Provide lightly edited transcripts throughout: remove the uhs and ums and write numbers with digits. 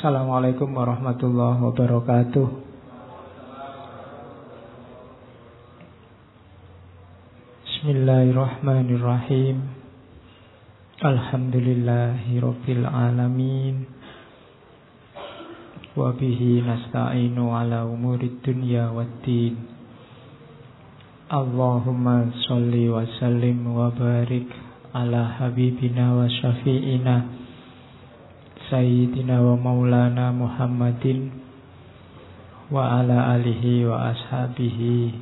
Assalamualaikum warahmatullahi wabarakatuh. Bismillahirrahmanirrahim. Alhamdulillahirabbil alamin. Wa bihi nasta'inu ala umurid dunya waddin. Allahumma sholli wa sallim wa barik ala habibina wa syafi'ina Sayyidina wa maulana Muhammadin wa ala alihi wa ashabihi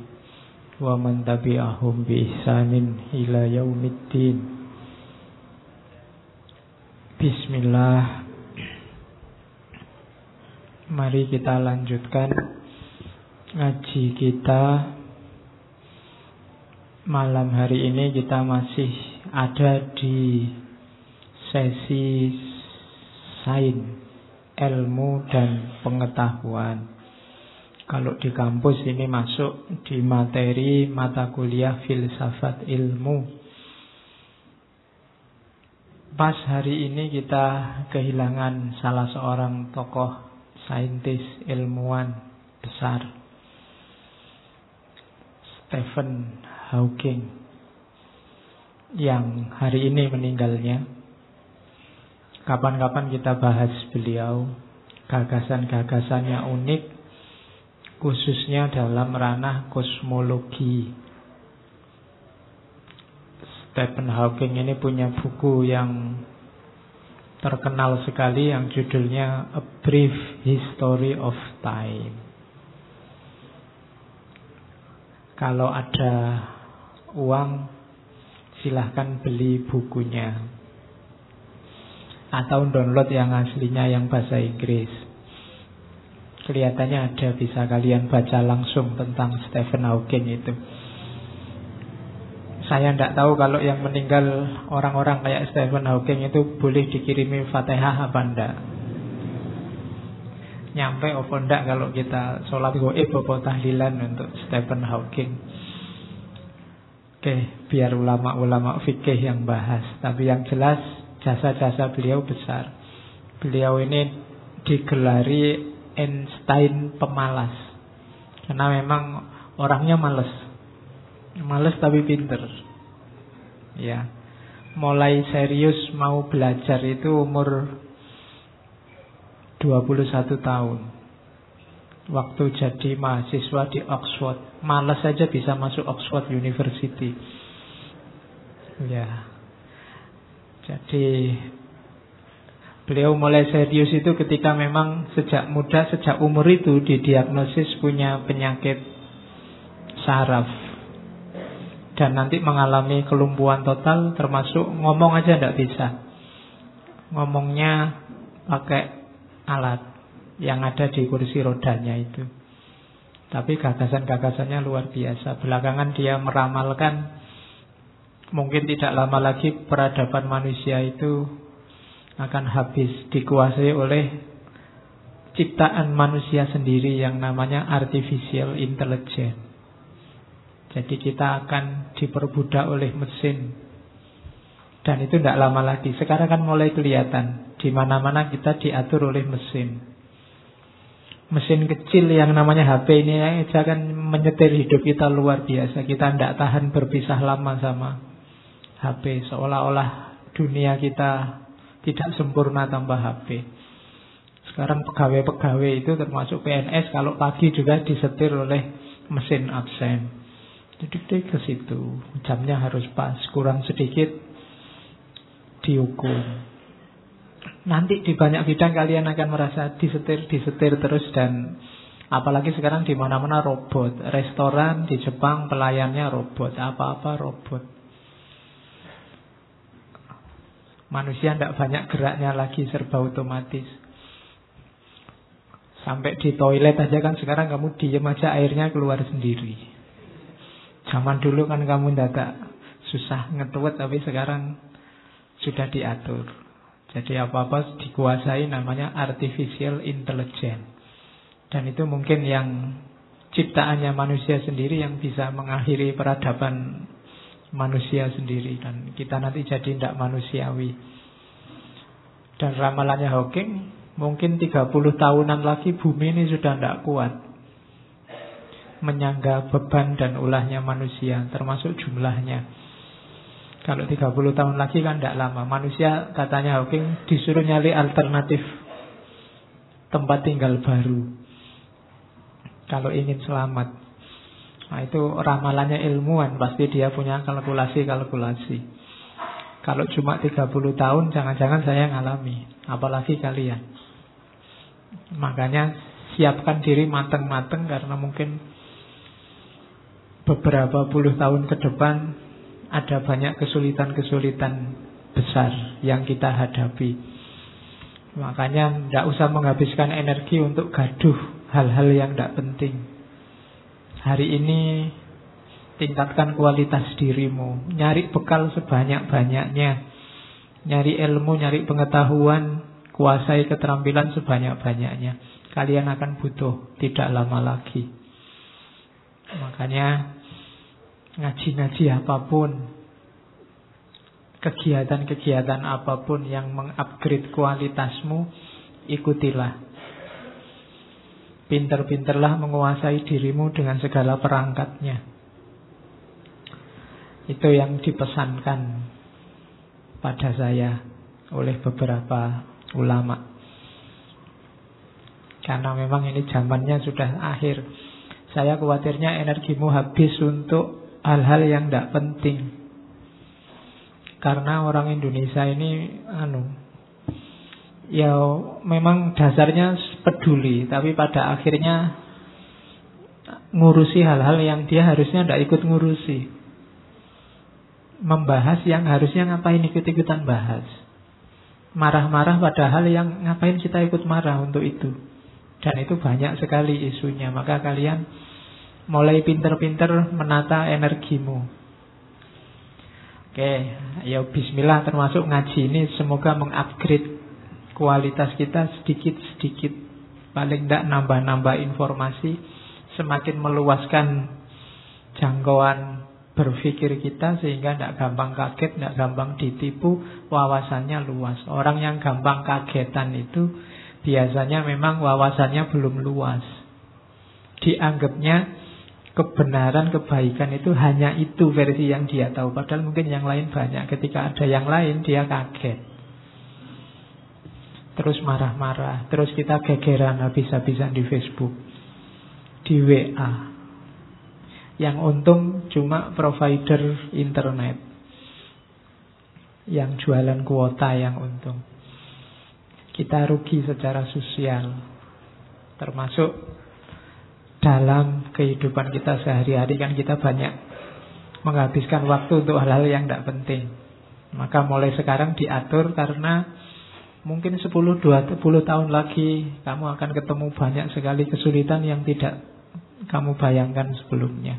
wa man tabi'ahum bi ihsanin ila yaumiddin. Bismillah. Mari kita lanjutkan ngaji kita. Malam hari ini kita masih ada di sesi sains, ilmu dan pengetahuan. Kalau di kampus ini masuk di materi mata kuliah filsafat ilmu. Pas hari ini kita kehilangan salah seorang tokoh saintis ilmuwan besar, Stephen Hawking, yang hari ini meninggalnya. Kapan-kapan kita bahas beliau. Gagasan-gagasannya unik, khususnya dalam ranah kosmologi. Stephen Hawking ini punya buku yang terkenal sekali yang judulnya A Brief History of Time. Kalau ada uang, silahkan beli bukunya atau download yang aslinya yang bahasa Inggris. Kelihatannya ada, bisa kalian baca langsung tentang Stephen Hawking itu. Saya tidak tahu kalau yang meninggal orang-orang kayak Stephen Hawking itu boleh dikirimi Fatihah apa enggak. Nyampe apa enggak kalau kita sholat goib atau tahlilan untuk Stephen Hawking. Oke, biar ulama-ulama fikih yang bahas. Tapi yang jelas jasa-jasa beliau besar. Beliau ini digelari Einstein pemalas, karena memang orangnya males tapi pinter. Ya, mulai serius mau belajar itu umur 21 tahun. Waktu jadi mahasiswa di Oxford, males saja bisa masuk Oxford University. Ya, jadi beliau mulai serius itu ketika memang sejak muda, sejak umur itu didiagnosis punya penyakit saraf. Dan nanti mengalami kelumpuhan total, termasuk ngomong aja tidak bisa. Ngomongnya pakai alat yang ada di kursi rodanya itu. Tapi gagasan-gagasannya luar biasa. Belakangan dia meramalkan mungkin tidak lama lagi peradaban manusia itu akan habis, dikuasai oleh ciptaan manusia sendiri yang namanya artificial intelligence. Jadi kita akan diperbudak oleh mesin. Dan itu tidak lama lagi. Sekarang kan mulai kelihatan. Di mana-mana kita diatur oleh mesin. Mesin kecil yang namanya HP ini aja kan menyetir hidup kita luar biasa. Kita tidak tahan berpisah lama sama HP, seolah-olah dunia kita tidak sempurna tanpa HP. Sekarang pegawai-pegawai itu termasuk PNS kalau pagi juga disetir oleh mesin absen. Jadi ke situ, jamnya harus pas, kurang sedikit dihukum. Nanti di banyak bidang kalian akan merasa disetir terus. Dan apalagi sekarang di mana-mana robot. Restoran di Jepang pelayannya robot, apa-apa robot. Manusia tidak banyak geraknya lagi, serba otomatis. Sampai di toilet aja kan sekarang kamu diem aja, airnya keluar sendiri. Zaman dulu kan kamu tidak susah ngetuet, tapi sekarang sudah diatur. Jadi apa-apa dikuasai, namanya artificial intelligence. Dan itu mungkin yang ciptaannya manusia sendiri yang bisa mengakhiri peradaban manusia sendiri, dan kita nanti jadi tidak manusiawi. Dan ramalannya Hawking Mungkin 30 tahunan lagi bumi ini sudah tidak kuat menyangga beban dan ulahnya manusia, termasuk jumlahnya. Kalau 30 tahun lagi kan tidak lama. Manusia, katanya Hawking, disuruh nyari alternatif tempat tinggal baru kalau ingin selamat. Nah, itu ramalannya ilmuwan, pasti dia punya kalkulasi-kalkulasi. Kalau cuma 30 tahun, jangan-jangan saya ngalami, apalagi kalian. Makanya siapkan diri mateng-mateng, karena mungkin beberapa puluh tahun ke depan ada banyak kesulitan-kesulitan besar yang kita hadapi. Makanya tidak usah menghabiskan energi untuk gaduh hal-hal yang tidak penting. Hari ini tingkatkan kualitas dirimu, nyari bekal sebanyak-banyaknya, nyari ilmu, nyari pengetahuan, kuasai keterampilan sebanyak-banyaknya. Kalian akan butuh tidak lama lagi. Makanya ngaji-ngaji apapun, kegiatan-kegiatan apapun yang mengupgrade kualitasmu, ikutilah. Pinter-pinterlah menguasai dirimu dengan segala perangkatnya. Itu yang dipesankan pada saya oleh beberapa ulama. Karena memang ini zamannya sudah akhir. Saya khawatirnya energimu habis untuk hal-hal yang tidak penting. Karena orang Indonesia ini ya memang dasarnya peduli, tapi pada akhirnya ngurusi hal-hal yang dia harusnya tidak ikut ngurusi. Membahas yang harusnya ngapain ikut-ikutan bahas. Marah-marah pada hal yang ngapain kita ikut marah untuk itu. Dan itu banyak sekali isunya. Maka kalian mulai pinter-pinter menata energimu. Oke, ya bismillah, termasuk ngaji ini semoga mengupgrade kualitas kita sedikit-sedikit. Paling tidak nambah-nambah informasi, semakin meluaskan jangkauan berpikir kita, sehingga tidak gampang kaget, tidak gampang ditipu, wawasannya luas. Orang yang gampang kagetan itu biasanya memang wawasannya belum luas. Dianggapnya kebenaran, kebaikan itu hanya itu versi yang dia tahu. Padahal mungkin yang lain banyak. Ketika ada yang lain, dia kaget. Terus marah-marah. Terus kita gegeran habis-habisan di Facebook, di WA. Yang untung cuma provider internet, yang jualan kuota yang untung. Kita rugi secara sosial, termasuk dalam kehidupan kita sehari-hari. Kan kita banyak menghabiskan waktu untuk hal-hal yang tidak penting. Maka mulai sekarang diatur, karena mungkin 10-20 tahun lagi kamu akan ketemu banyak sekali kesulitan yang tidak kamu bayangkan sebelumnya.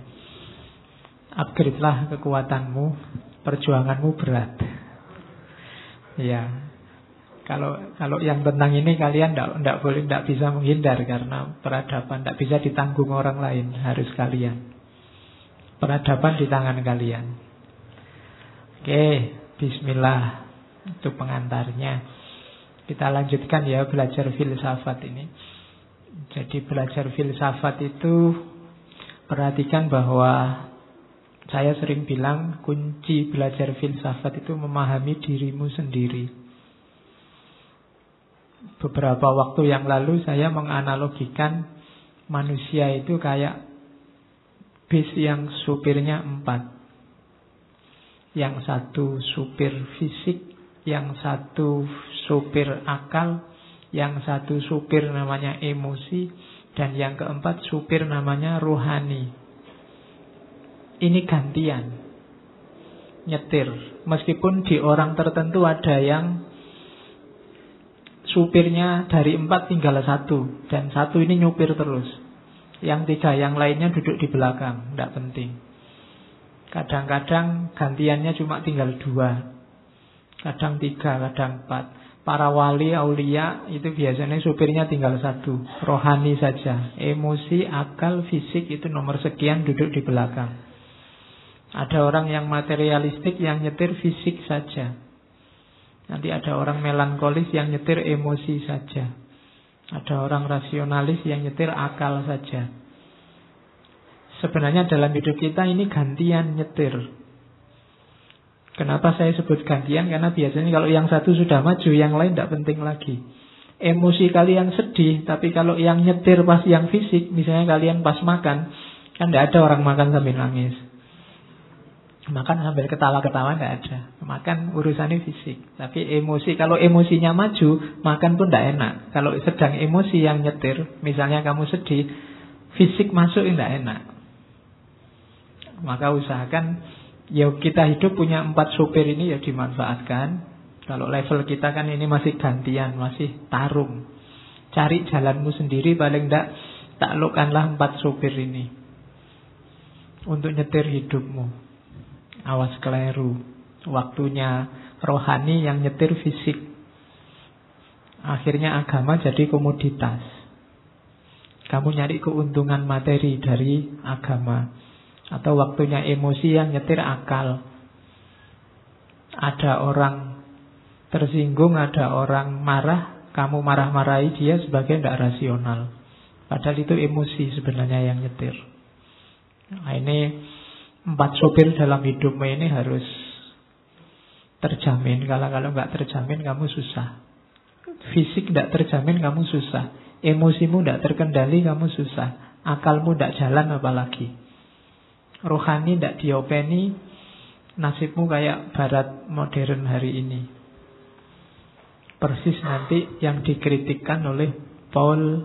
Upgrade-lah kekuatanmu, perjuanganmu berat. Ya. Kalau yang tentang ini kalian tidak bisa menghindar, karena peradaban tidak bisa ditanggung orang lain, harus kalian. Peradaban di tangan kalian. Oke, bismillah. Itu pengantarnya. Kita lanjutkan ya belajar filsafat ini. Jadi belajar filsafat itu, perhatikan bahwa saya sering bilang kunci belajar filsafat itu memahami dirimu sendiri. Beberapa waktu yang lalu saya menganalogikan manusia itu kayak bis yang supirnya 4. Yang satu supir fisik, yang satu supir akal, yang satu supir namanya emosi, dan yang keempat supir namanya rohani. Ini gantian nyetir. Meskipun di orang tertentu ada yang supirnya dari 4 tinggal 1, dan 1 ini nyupir terus. Yang 3 yang lainnya duduk di belakang, tidak penting. Kadang-kadang gantiannya cuma tinggal 2, kadang 3, kadang 4. Para wali, aulia itu biasanya supirnya tinggal 1, rohani saja. Emosi, akal, fisik itu nomor sekian duduk di belakang. Ada orang yang materialistik yang nyetir fisik saja. Nanti ada orang melankolis yang nyetir emosi saja. Ada orang rasionalis yang nyetir akal saja. Sebenarnya dalam hidup kita ini gantian nyetir. Kenapa saya sebut gantian? Karena biasanya kalau yang satu sudah maju, yang lain tidak penting lagi. Emosi kalian sedih, tapi kalau yang nyetir pas yang fisik, misalnya kalian pas makan, kan tidak ada orang makan sambil nangis. Makan sambil ketawa-ketawa tidak ada. Makan urusannya fisik. Tapi emosi, kalau emosinya maju, makan pun tidak enak. Kalau sedang emosi yang nyetir, misalnya kamu sedih, fisik masuk tidak enak. Maka usahakan, ya kita hidup punya 4 supir ini ya dimanfaatkan. Kalau level kita kan ini masih gantian, masih tarung. Cari jalanmu sendiri, paling tidak taklukkanlah 4 supir ini untuk nyetir hidupmu. Awas keliru. Waktunya rohani yang nyetir fisik. Akhirnya agama jadi komoditas. Kamu nyari keuntungan materi dari agama. Atau waktunya emosi yang nyetir akal. Ada orang tersinggung, ada orang marah, kamu marah-marahi dia sebagai tidak rasional. Padahal itu emosi sebenarnya yang nyetir. Nah, ini 4 sopir dalam hidupmu ini harus terjamin. Kalau nggak terjamin kamu susah. Fisik tidak terjamin kamu susah. Emosimu tidak terkendali kamu susah. Akalmu tidak jalan apalagi. Rohani tidak diopeni, nasibmu kayak barat modern hari ini. Persis nanti yang dikritikkan oleh Paul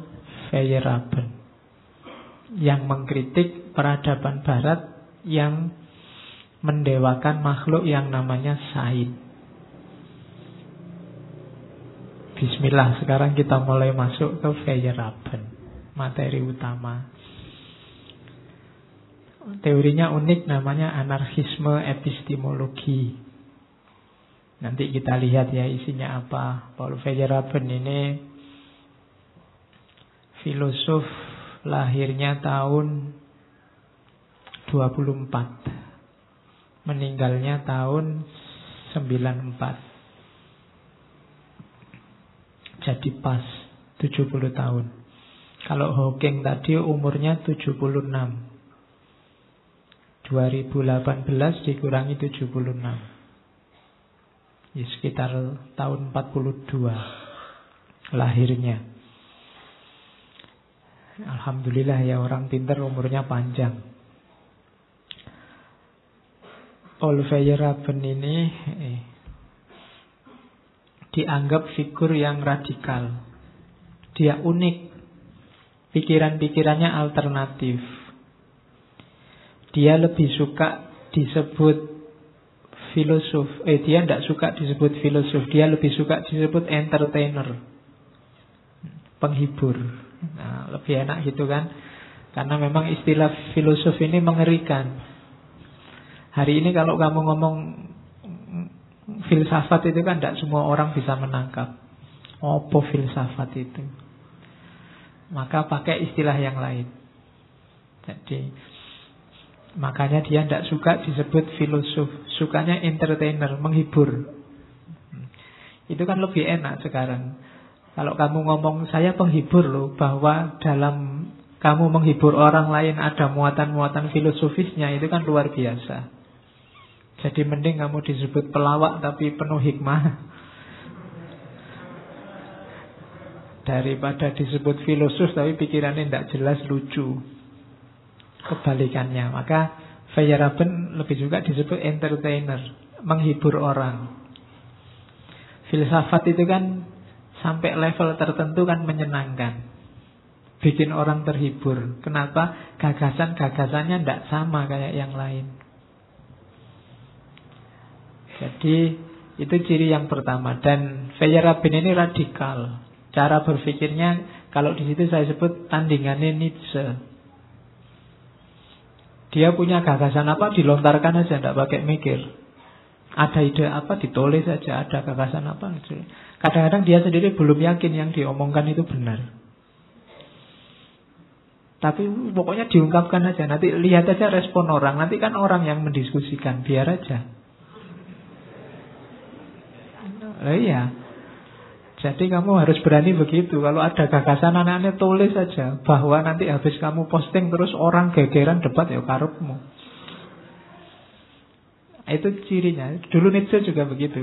Feyerabend, yang mengkritik peradaban barat yang mendewakan makhluk yang namanya sains. Bismillah, sekarang kita mulai masuk ke Feyerabend, materi utama. Teorinya unik, namanya anarkisme epistemologi. Nanti kita lihat ya isinya apa. Paul Feyerabend ini filosof, lahirnya tahun 24, meninggalnya tahun 94. Jadi pas 70 tahun. Kalau Hawking tadi umurnya 76. 2018 dikurangi 76. Ya, sekitar tahun 42 lahirnya. Alhamdulillah ya, orang pintar umurnya panjang. Paul Feyerabend ini dianggap figur yang radikal. Dia unik. Pikiran-pikirannya alternatif. Dia lebih suka disebut filosof. Dia tidak suka disebut filosof. Dia lebih suka disebut entertainer, penghibur. Nah, lebih enak gitu kan. Karena memang istilah filosof ini mengerikan. Hari ini kalau kamu ngomong filsafat itu kan tidak semua orang bisa menangkap. Apa filsafat itu? Maka pakai istilah yang lain. Jadi makanya dia tidak suka disebut filosof. Sukanya entertainer, menghibur. Itu kan lebih enak sekarang. Kalau kamu ngomong saya penghibur loh, bahwa dalam kamu menghibur orang lain ada muatan-muatan filosofisnya, itu kan luar biasa. Jadi mending kamu disebut pelawak tapi penuh hikmah daripada disebut filosof tapi pikirannya tidak jelas, lucu. Kebalikannya. Maka Feyerabend lebih suka disebut entertainer, menghibur orang. Filsafat itu kan sampai level tertentu kan menyenangkan, bikin orang terhibur. Kenapa? Gagasan-gagasannya tidak sama kayak yang lain. Jadi itu ciri yang pertama. Dan Feyerabend ini radikal. Cara berpikirnya, kalau di situ saya sebut tandingannya Nietzsche. Dia punya gagasan apa, dilontarkan aja, tidak pakai mikir. Ada ide apa, ditulis saja. Ada gagasan apa. Kadang-kadang dia sendiri belum yakin yang diomongkan itu benar. Tapi pokoknya diungkapkan aja. Nanti lihat aja respon orang. Nanti kan orang yang mendiskusikan, biar aja. Iya. Jadi kamu harus berani begitu. Kalau ada gagasan aneh-aneh, tulis saja. Bahwa nanti habis kamu posting terus orang gegeran debat, ya karepmu. Itu cirinya. Dulu Nietzsche juga begitu.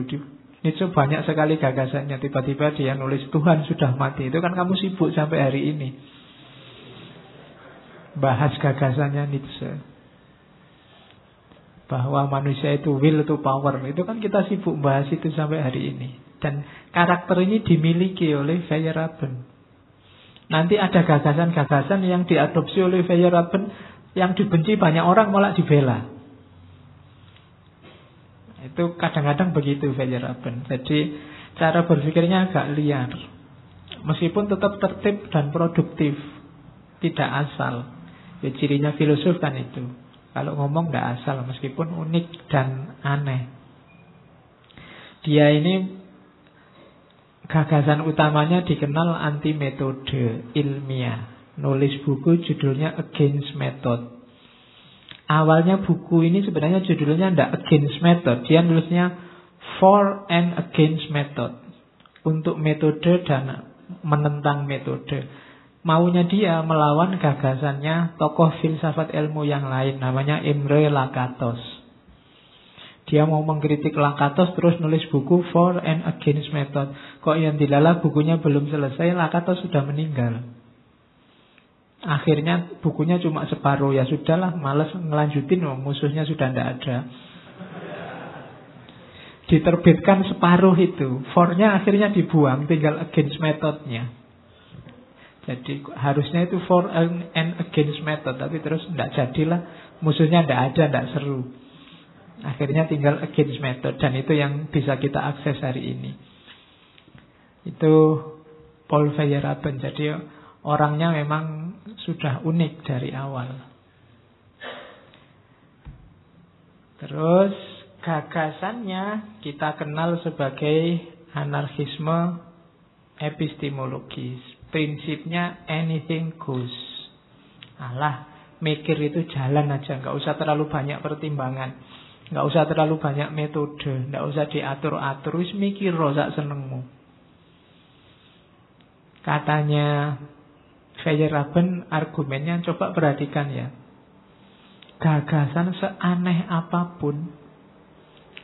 Nietzsche banyak sekali gagasannya. Tiba-tiba dia nulis Tuhan sudah mati. Itu kan kamu sibuk sampai hari ini bahas gagasannya Nietzsche. Bahwa manusia itu will to power. Itu kan kita sibuk bahas itu sampai hari ini. Dan karakter ini dimiliki oleh Feyerabend. Nanti ada gagasan-gagasan yang diadopsi oleh Feyerabend, yang dibenci banyak orang malah dibela. Itu kadang-kadang begitu Feyerabend. Jadi cara berpikirnya agak liar. Meskipun tetap tertib dan produktif. Tidak asal. Ya, cirinya filosof kan itu. Kalau ngomong tidak asal, meskipun unik dan aneh. Dia ini gagasan utamanya dikenal anti metode ilmiah. Nulis buku judulnya Against Method. Awalnya buku ini sebenarnya judulnya tidak Against Method. Dia nulisnya For and Against Method. Untuk metode dan menentang metode. Maunya dia melawan gagasannya tokoh filsafat ilmu yang lain. Namanya Imre Lakatos. Dia mau mengkritik Lakatos terus nulis buku For and Against Method. Kok yang dilala bukunya belum selesai, Lakatos sudah meninggal. Akhirnya bukunya cuma separuh. Ya sudahlah, malas ngelanjutin, musuhnya sudah tidak ada. Diterbitkan separuh itu. For-nya akhirnya dibuang, tinggal Against Method-nya. Jadi harusnya itu For and Against Method, tapi terus tidak jadilah. Musuhnya tidak ada, tidak seru. Akhirnya tinggal Against Method. Dan itu yang bisa kita akses hari ini. Itu Paul Feyerabend. Jadi orangnya memang sudah unik dari awal. Terus gagasannya kita kenal sebagai anarkisme epistemologis. Prinsipnya anything goes. Alah, mikir itu jalan aja, nggak usah terlalu banyak pertimbangan, nggak usah terlalu banyak metode, nggak usah diatur-atur, wis mikir sak senengmu. Katanya Feyerabend, argumennya coba perhatikan ya. Gagasan seaneh apapun,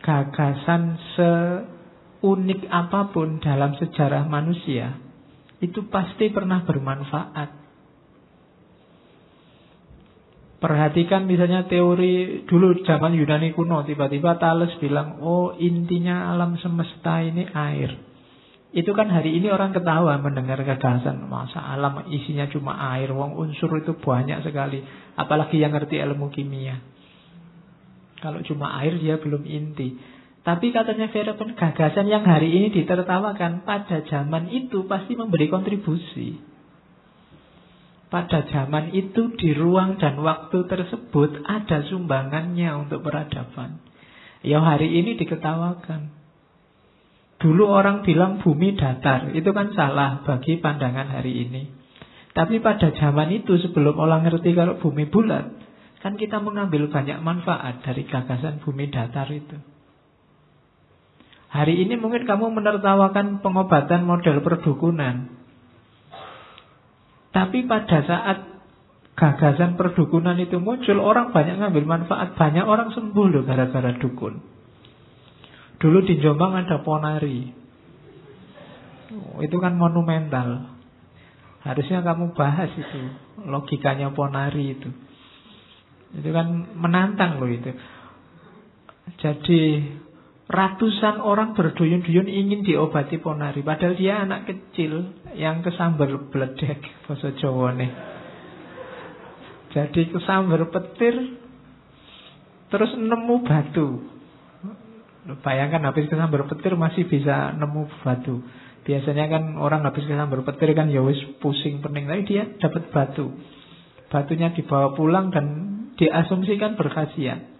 gagasan seunik apapun dalam sejarah manusia, itu pasti pernah bermanfaat. Perhatikan misalnya teori dulu zaman Yunani kuno, tiba-tiba Thales bilang, oh intinya alam semesta ini air. Itu kan hari ini orang ketawa mendengar gagasan, masa alam isinya cuma air, wong unsur itu banyak sekali. Apalagi yang ngerti ilmu kimia. Kalau cuma air dia belum inti. Tapi katanya Feyerabend, gagasan yang hari ini ditertawakan pada zaman itu pasti memberi kontribusi. Pada zaman itu di ruang dan waktu tersebut ada sumbangannya untuk peradaban. Ya hari ini diketawakan. Dulu orang bilang bumi datar, itu kan salah bagi pandangan hari ini. Tapi pada zaman itu sebelum orang ngerti kalau bumi bulat, kan kita mengambil banyak manfaat dari gagasan bumi datar itu. Hari ini mungkin kamu menertawakan pengobatan model perdukunan. Tapi pada saat gagasan perdukunan itu muncul, orang banyak ngambil manfaat. Banyak orang sembuh loh gara-gara dukun. Dulu di Jombang ada ponari. Itu kan monumental. Harusnya kamu bahas itu. Logikanya ponari itu. Itu kan menantang loh itu. Jadi ratusan orang berduyun-duyun ingin diobati ponari. Padahal dia anak kecil yang kesambar bledek bahasa Jawa nih. Jadi kesambar petir, terus nemu batu. Bayangkan habis kesambar petir masih bisa nemu batu. Biasanya kan orang habis kesambar petir kan ya wis pusing pening, tapi dia dapat batu. Batunya dibawa pulang dan diasumsikan berkhasiat.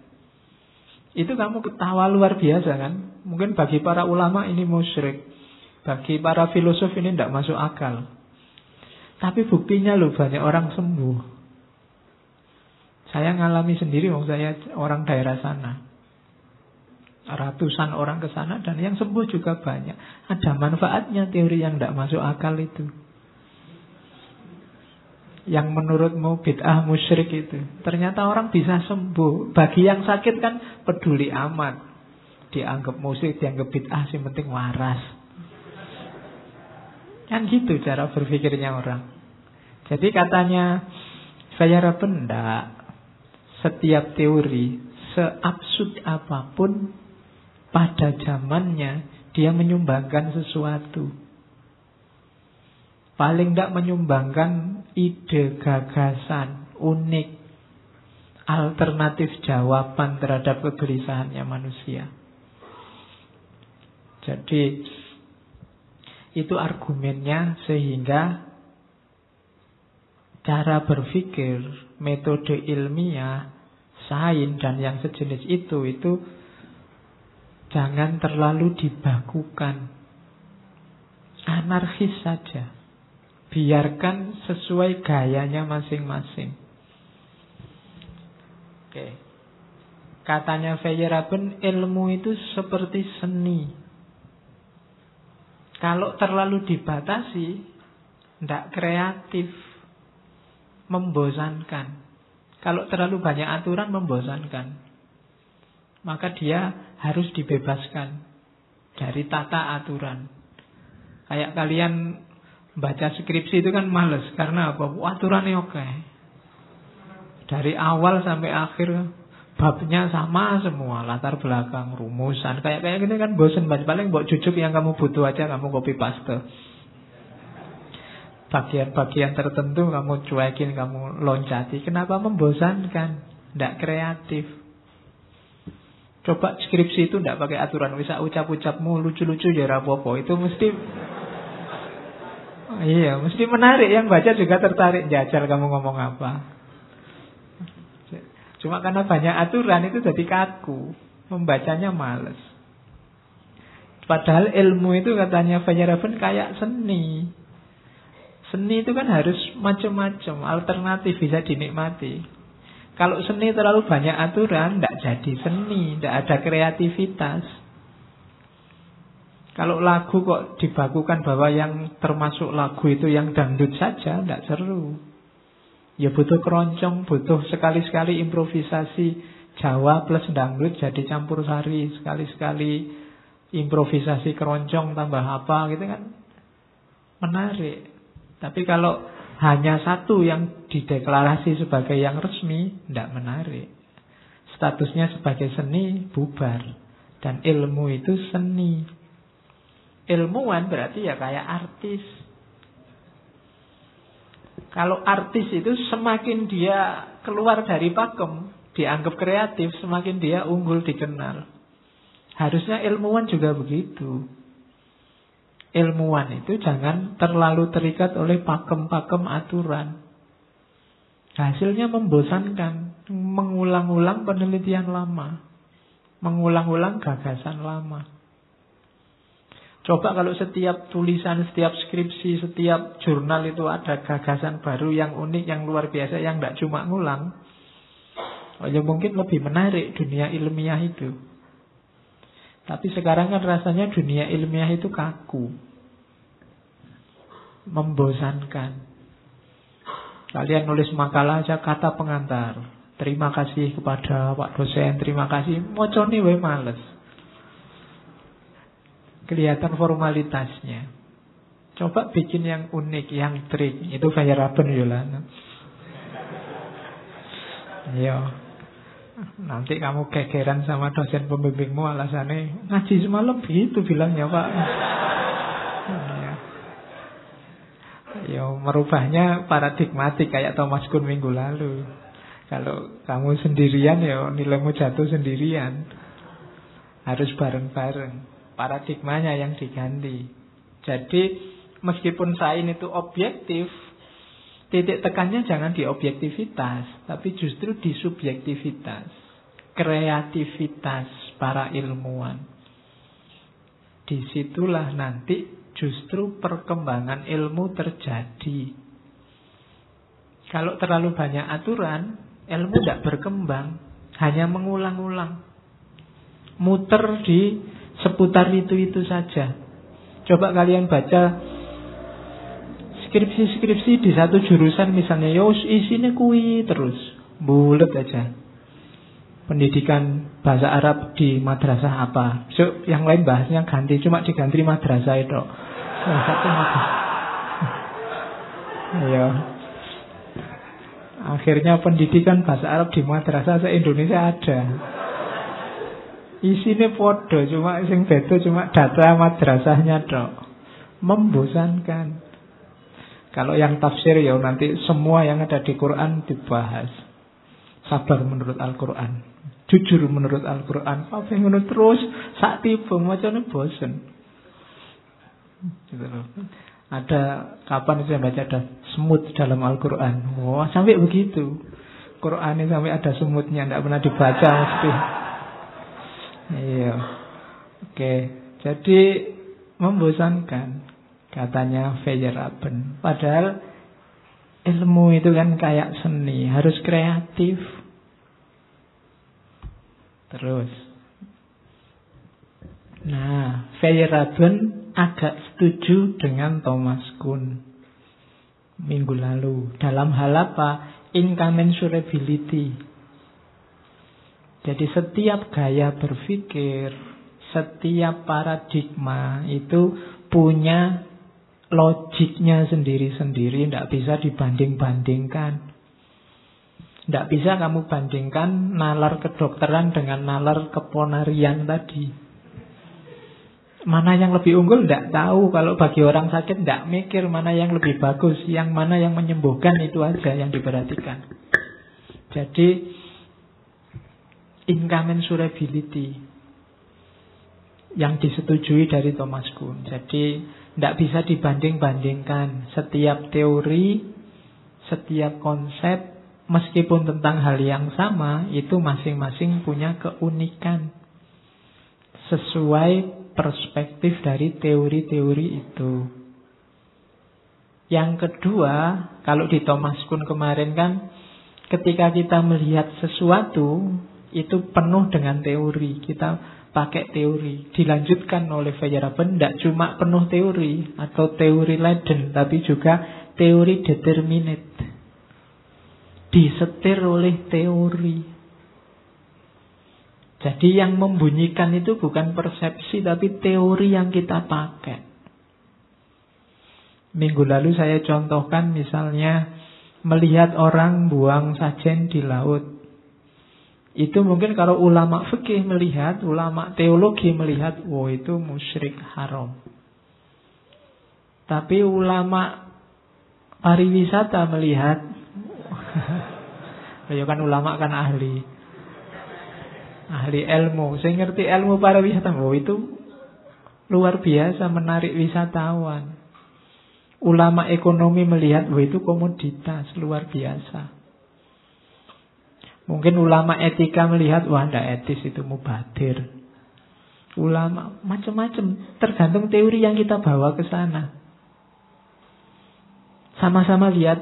Itu kamu ketawa luar biasa kan. Mungkin bagi para ulama ini musyrik, bagi para filosof ini tidak masuk akal. Tapi buktinya loh banyak orang sembuh. Saya ngalami sendiri, saya orang daerah sana. Ratusan orang ke sana dan yang sembuh juga banyak. Ada manfaatnya teori yang tidak masuk akal itu. Yang menurutmu bid'ah musyrik itu. Ternyata orang bisa sembuh. Bagi yang sakit kan peduli amat. Dianggap musyrik, dianggap bid'ah, yang penting waras. Kan gitu cara berpikirnya orang. Jadi katanya saya benda setiap teori seabsurd apapun pada zamannya dia menyumbangkan sesuatu. Paling tidak menyumbangkan ide, gagasan, unik, alternatif jawaban terhadap kegelisahannya manusia. Jadi itu argumennya, sehingga cara berpikir, metode ilmiah, sains dan yang sejenis itu jangan terlalu dibakukan. Anarkis saja. Biarkan sesuai gayanya masing-masing. Oke. Katanya Feyerabend, ilmu itu seperti seni. Kalau terlalu dibatasi, tidak kreatif, membosankan. Kalau terlalu banyak aturan, membosankan. Maka dia harus dibebaskan dari tata aturan. Kayak kalian baca skripsi itu kan males. Karena apa? Aturannya oke. Dari awal sampai akhir babnya sama semua, latar belakang, rumusan. Kayak gini kan bosen banget. Paling buat jujuk yang kamu butuh aja kamu copy paste. Bagian-bagian tertentu kamu cuekin, kamu loncati. Kenapa membosankan? Tidak kreatif. Coba skripsi itu tidak pakai aturan. Bisa ucap-ucapmu lucu-lucu ya rapopo. Itu mesti iya, mesti menarik. Yang baca juga tertarik. Jajal kamu ngomong apa. Cuma karena banyak aturan itu jadi kaku. Membacanya males. Padahal ilmu itu katanya Feyerabend kayak seni. Seni itu kan harus macam-macam, alternatif, bisa dinikmati. Kalau seni terlalu banyak aturan, tidak jadi seni, tidak ada kreativitas. Kalau lagu kok dibakukan bahwa yang termasuk lagu itu yang dangdut saja, tidak seru. Ya butuh keroncong, butuh sekali-sekali improvisasi Jawa plus dangdut jadi campur sari. Sekali-sekali improvisasi keroncong tambah apa gitu kan menarik. Tapi kalau hanya satu yang dideklarasi sebagai yang resmi, tidak menarik. Statusnya sebagai seni bubar. Dan ilmu itu seni. Ilmuwan berarti ya kayak artis. Kalau artis itu semakin dia keluar dari pakem, dianggap kreatif, semakin dia unggul dikenal. Harusnya ilmuwan juga begitu. Ilmuwan itu jangan terlalu terikat oleh pakem-pakem aturan. Hasilnya membosankan, mengulang-ulang penelitian lama, mengulang-ulang gagasan lama. Coba kalau setiap tulisan, setiap skripsi, setiap jurnal itu ada gagasan baru yang unik, yang luar biasa, yang tidak cuma ngulang. Ya mungkin lebih menarik dunia ilmiah itu. Tapi sekarang kan rasanya dunia ilmiah itu kaku, membosankan. Kalian nulis makalah aja kata pengantar, terima kasih kepada Pak dosen, terima kasih, mocone wae males. Kelihatan formalitasnya. Coba bikin yang unik, yang trik. Itu Feyerabend Yolanda. Iya. Nanti kamu gegeran sama dosen pembimbingmu alasannya ngaji semalam begitu bilangnya Pak. Ya. Ya merubahnya paradigmatik kayak Thomas Kuhn minggu lalu. Kalau kamu sendirian ya nilaimu jatuh sendirian. Harus bareng-bareng. Paradigmanya yang diganti. Jadi meskipun sains itu objektif, titik tekannya jangan di objektivitas, tapi justru di subjektivitas, kreativitas para ilmuwan. Disitulah nanti justru perkembangan ilmu terjadi. Kalau terlalu banyak aturan, ilmu tidak berkembang, hanya mengulang-ulang. muter di seputar itu saja. Coba kalian baca skripsi-skripsi di satu jurusan misalnya, ya isinya kui terus, bulet aja. Pendidikan bahasa Arab di madrasah apa? So, yang lain bahasnya ganti, cuma diganti madrasah itu. Satu madrasah. Ya. Akhirnya pendidikan bahasa Arab di madrasah se-Indonesia ada. Isinya podo, cuma sing beda cuma data madrasahnya tok. Membosankan. Kalau yang tafsir ya nanti semua yang ada di Quran dibahas. Sabar menurut Al-Quran, jujur menurut Al-Quran. Apa yang menurut terus sak tiba macamnya bosen. Gitu loh. Ada kapan saya baca ada semut dalam Al-Quran. Wah, sampai begitu. Qurannya sampai ada semutnya, tidak pernah dibaca mesti. Iya. Oke, jadi membosankan katanya Feyerabend. Padahal ilmu itu kan kayak seni, harus kreatif. Terus. Nah, Feyerabend agak setuju dengan Thomas Kuhn minggu lalu. Dalam hal apa? Incommensurability. Jadi setiap gaya berpikir, setiap paradigma itu punya logiknya sendiri-sendiri, tidak bisa dibanding-bandingkan. Tidak bisa kamu bandingkan nalar kedokteran dengan nalar keponarian tadi. Mana yang lebih unggul tidak tahu. Kalau bagi orang sakit tidak mikir mana yang lebih bagus, yang mana yang menyembuhkan, itu aja yang diperhatikan. Jadi incommensurability yang disetujui dari Thomas Kuhn. Jadi tidak bisa dibanding-bandingkan. Setiap teori, setiap konsep, meskipun tentang hal yang sama, itu masing-masing punya keunikan sesuai perspektif dari teori-teori itu. Yang kedua, kalau di Thomas Kuhn kemarin kan, ketika kita melihat sesuatu itu penuh dengan teori, kita pakai teori. Dilanjutkan oleh Feyerabend, tidak cuma penuh teori atau teori Leiden, tapi juga teori determinate. Disetir oleh teori. Jadi yang membunyikan itu bukan persepsi, tapi teori yang kita pakai. Minggu lalu saya contohkan misalnya melihat orang buang sajen di laut. Itu mungkin kalau ulama fikih melihat, ulama teologi melihat, wow itu musyrik haram. Tapi ulama pariwisata melihat, ya kan ulama kan ahli ilmu, saya ngerti ilmu pariwisata, wow itu luar biasa menarik wisatawan. Ulama ekonomi melihat, wow itu komoditas luar biasa. Mungkin ulama etika melihat, wah tidak etis itu mubadir. Ulama macam-macam, tergantung teori yang kita bawa ke sana. Sama-sama lihat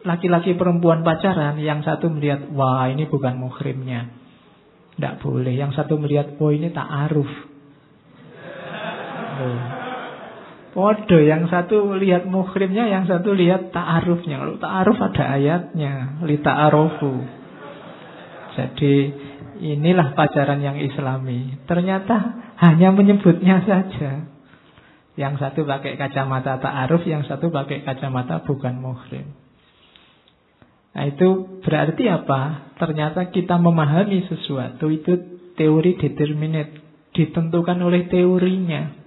laki-laki perempuan pacaran, yang satu melihat, wah ini bukan muhrimnya, tidak boleh. Yang satu melihat, wah ini ta'aruf. Podo, yang satu lihat muhrimnya, yang satu lihat ta'arufnya. Kalau ta'aruf ada ayatnya, li ta'arufu. Jadi inilah pacaran yang islami. Ternyata hanya menyebutnya saja. Yang satu pakai kacamata ta'aruf, yang satu pakai kacamata bukan muhrim. Nah itu berarti apa? Ternyata kita memahami sesuatu itu teori determinate, ditentukan oleh teorinya.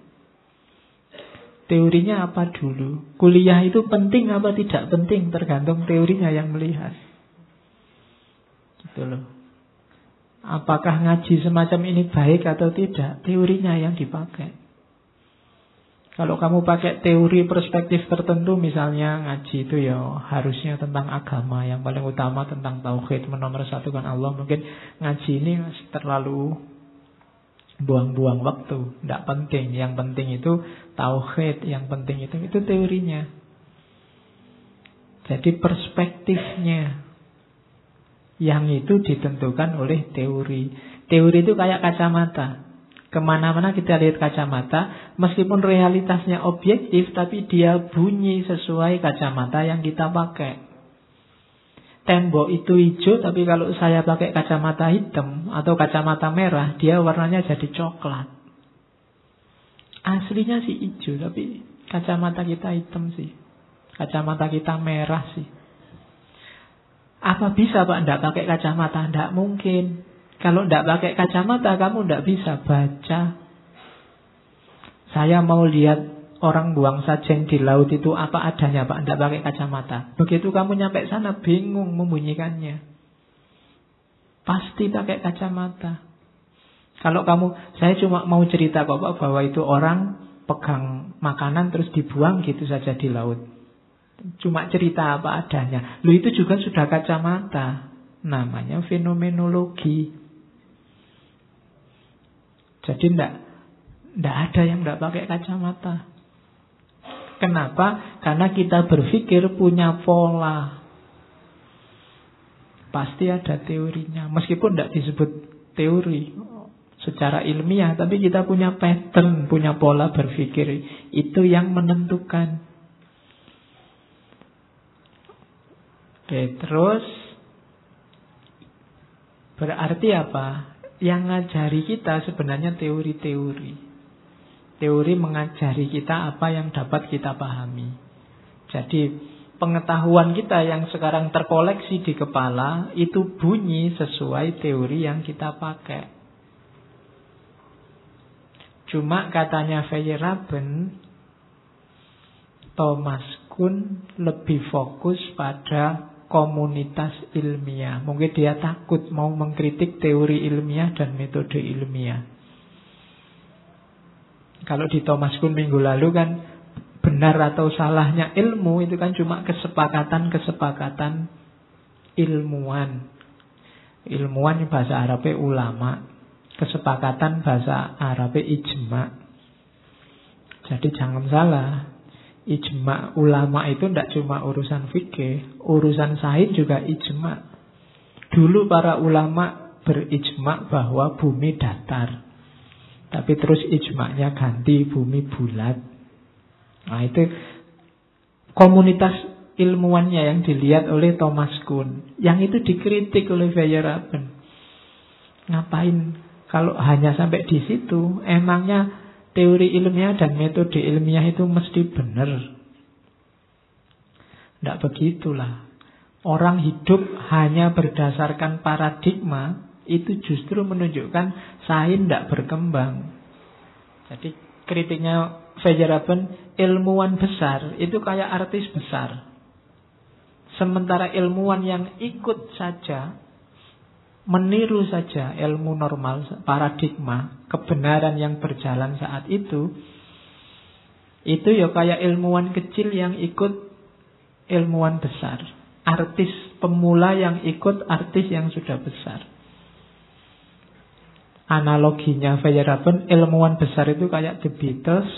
Teorinya apa dulu? Kuliah itu penting apa tidak penting? Tergantung teorinya yang melihat. Gitu loh. Apakah ngaji semacam ini baik atau tidak? Teorinya yang dipakai. Kalau kamu pakai teori perspektif tertentu, misalnya ngaji itu ya harusnya tentang agama, yang paling utama tentang tauhid, menomorsatukan Allah. Mungkin ngaji ini terlalu buang-buang waktu, tidak penting. Yang penting itu tauhid, yang penting itu teorinya. Jadi perspektifnya. Yang itu ditentukan oleh teori. Teori itu kayak kacamata. Kemana-mana kita lihat kacamata, meskipun realitasnya objektif, tapi dia bunyi sesuai kacamata yang kita pakai. Tembok itu hijau, tapi kalau saya pakai kacamata hitam atau kacamata merah, dia warnanya jadi coklat. Aslinya sih hijau, tapi kacamata kita hitam sih. Kacamata kita merah sih. Apa bisa Pak tidak pakai kacamata? Tidak mungkin. Kalau tidak pakai kacamata, kamu tidak bisa baca. Saya mau lihat orang buang sajen di laut itu apa adanya Pak, tidak pakai kacamata. Begitu kamu nyampe sana, bingung membunyikannya. Pasti pakai kacamata. Kalau saya cuma mau cerita kok Pak, bahwa itu orang pegang makanan terus dibuang gitu saja di laut. Cuma cerita apa adanya. Lu itu juga sudah kacamata. Namanya fenomenologi. Jadi tidak ada yang tidak pakai kacamata. Kenapa? Karena kita berpikir punya pola. Pasti ada teorinya. Meskipun tidak disebut teori secara ilmiah, tapi kita punya pattern, punya pola berpikir. Itu yang menentukan. Oke, terus berarti apa? Yang ngajari kita sebenarnya teori-teori. Teori mengajari kita apa yang dapat kita pahami. Jadi pengetahuan kita yang sekarang terkoleksi di kepala itu bunyi sesuai teori yang kita pakai. Cuma katanya Feyerabend, Thomas Kuhn lebih fokus pada komunitas ilmiah. Mungkin dia takut mau mengkritik teori ilmiah dan metode ilmiah. Kalau di Thomas Kuhn minggu lalu kan, benar atau salahnya ilmu itu kan cuma kesepakatan ilmuwan. Ilmuwan bahasa Arabnya ulama. Kesepakatan bahasa Arabnya ijma. Jadi jangan salah. Ijma ulama itu tidak cuma urusan fikih, urusan sains juga ijma. Dulu para ulama berijma bahwa bumi datar, tapi terus ijma'nya ganti bumi bulat. Nah itu komunitas ilmuwannya yang dilihat oleh Thomas Kuhn. Yang itu dikritik oleh Feyerabend. Ngapain kalau hanya sampai di situ? Emangnya teori ilmiah dan metode ilmiah itu mesti benar? Tidak begitulah. Orang hidup hanya berdasarkan paradigma, itu justru menunjukkan sains tidak berkembang. Jadi kritiknya Feyerabend, ilmuwan besar itu kayak artis besar. Sementara ilmuwan yang ikut saja, meniru saja ilmu normal, paradigma, kebenaran yang berjalan saat itu ya kayak ilmuwan kecil yang ikut ilmuwan besar. Artis pemula yang ikut artis yang sudah besar. Analoginya Feyerabend, ilmuwan besar itu kayak The Beatles.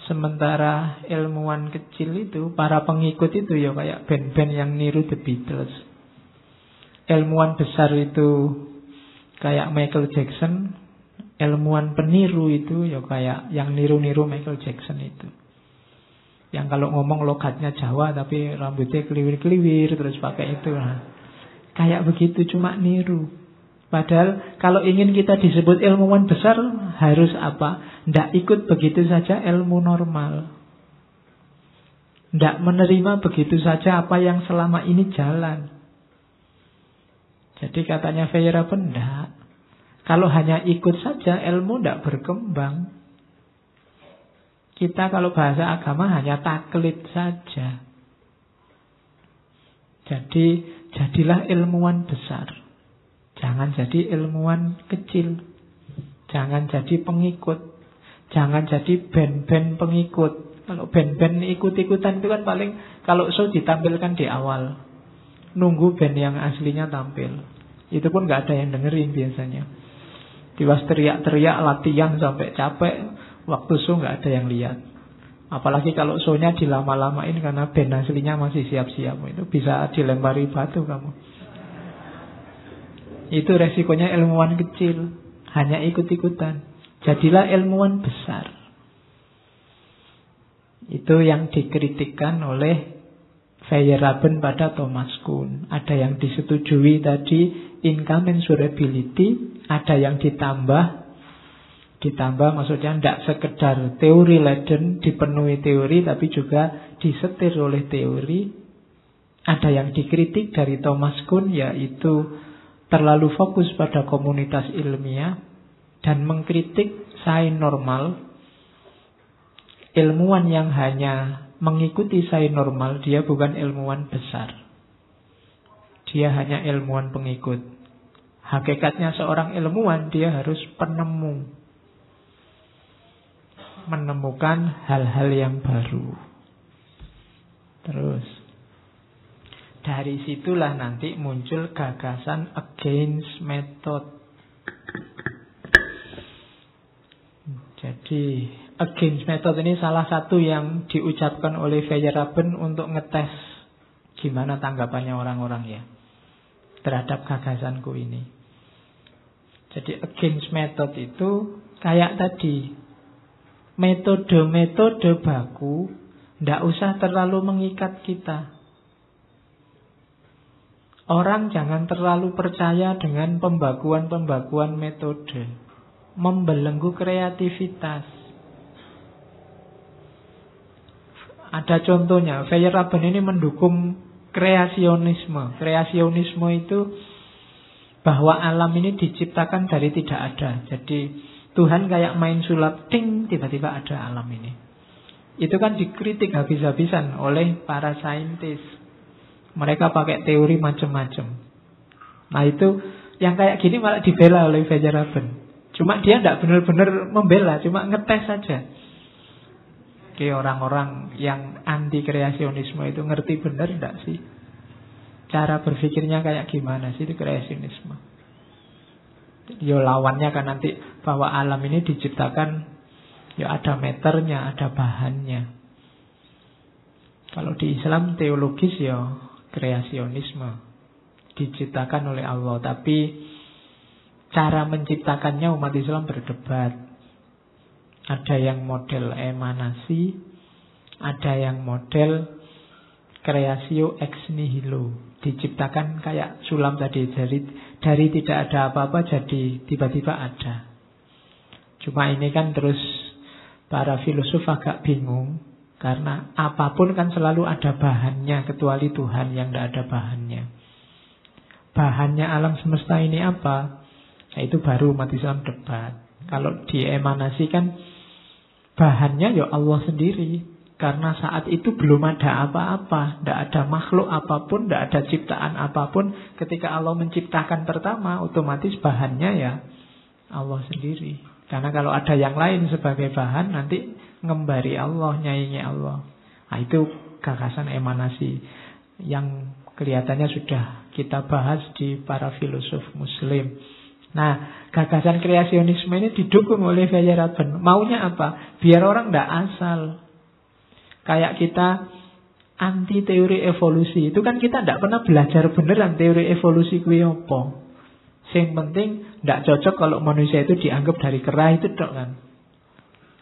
Sementara ilmuwan kecil itu, para pengikut itu ya kayak band-band yang niru The Beatles. Ilmuwan besar itu kayak Michael Jackson. Ilmuwan peniru itu ya kayak yang niru-niru Michael Jackson itu. Yang kalau ngomong logatnya Jawa tapi rambutnya keliwir-keliwir terus pakai itu. Nah, kayak begitu cuma niru. Padahal kalau ingin kita disebut ilmuwan besar harus apa? Tidak ikut begitu saja ilmu normal. Tidak menerima begitu saja apa yang selama ini jalan. Jadi katanya Feyerabend, enggak. Kalau hanya ikut saja, ilmu tidak berkembang. Kita kalau bahasa agama hanya taklid saja. Jadi, jadilah ilmuwan besar. Jangan jadi ilmuwan kecil. Jangan jadi pengikut. Jangan jadi band-band pengikut. Kalau band-band ikut-ikutan itu kan paling, kalau show ditampilkan di awal. Nunggu band yang aslinya tampil. Itu pun gak ada yang dengerin biasanya. Tiwas teriak-teriak latihan sampai capek, waktu show gak ada yang lihat. Apalagi kalau show-nya dilama-lamain karena band aslinya masih siap-siap. Itu bisa dilempari batu kamu. Itu resikonya ilmuwan kecil, hanya ikut-ikutan. Jadilah ilmuwan besar. Itu yang dikritikkan oleh Feyerabend pada Thomas Kuhn. Ada yang disetujui tadi, incommensurability. Ada yang ditambah maksudnya tidak sekedar teori Leiden dipenuhi teori, tapi juga disetir oleh teori. Ada yang dikritik dari Thomas Kuhn, yaitu terlalu fokus pada komunitas ilmiah dan mengkritik sains normal. Ilmuwan yang hanya mengikuti sains normal, dia bukan ilmuwan besar. Dia hanya ilmuwan pengikut. Hakikatnya seorang ilmuwan, dia harus penemu. Menemukan hal-hal yang baru. Terus dari situlah nanti muncul gagasan against method. Jadi against method ini salah satu yang diucapkan oleh Feyerabend untuk ngetes gimana tanggapannya orang-orang ya terhadap gagasanku ini. Jadi against method itu kayak tadi, metode-metode baku tidak usah terlalu mengikat kita. Orang jangan terlalu percaya dengan pembakuan-pembakuan metode, membelenggu kreativitas. Ada contohnya, Feyerabend ini mendukung kreasionisme. Kreasionisme itu bahwa alam ini diciptakan dari tidak ada. Jadi Tuhan kayak main sulap, ting, tiba-tiba ada alam ini. Itu kan dikritik habis-habisan oleh para saintis. Mereka pakai teori macam-macam. Nah itu, yang kayak gini malah dibela oleh Feyerabend. Cuma dia tidak benar-benar membela, cuma ngetes saja. Oke, orang-orang yang anti kreasionisme itu ngerti benar tidak sih? Cara berpikirnya kayak gimana sih itu kreasionisme? Yo lawannya kan nanti bahwa alam ini diciptakan, ya ada meternya, ada bahannya. Kalau di Islam teologis ya kreasionisme, diciptakan oleh Allah. Tapi cara menciptakannya umat Islam berdebat. Ada yang model emanasi, ada yang model creatio ex nihilo, diciptakan kayak sulam tadi, dari tidak ada apa-apa jadi tiba-tiba ada. Cuma ini kan terus para filosof agak bingung, karena apapun kan selalu ada bahannya, kecuali Tuhan yang tidak ada bahannya. Bahannya alam semesta ini apa? Nah, itu baru umat Islam debat. Kalau di emanasi kan bahannya ya Allah sendiri. Karena saat itu belum ada apa-apa, tidak ada makhluk apapun, tidak ada ciptaan apapun. Ketika Allah menciptakan pertama, otomatis bahannya ya Allah sendiri. Karena kalau ada yang lain sebagai bahan, nanti ngembari Allah, nyaingi Allah. Nah itu gagasan emanasi yang kelihatannya sudah kita bahas di para filosof Muslim. Nah, gagasan kreasionisme ini didukung oleh Feyerabend. Maunya apa? Biar orang tidak asal. Kayak kita anti teori evolusi. Itu kan kita tidak pernah belajar beneran teori evolusi kuwi apa. Yang penting tidak cocok kalau manusia itu dianggap dari kera itu dok kan.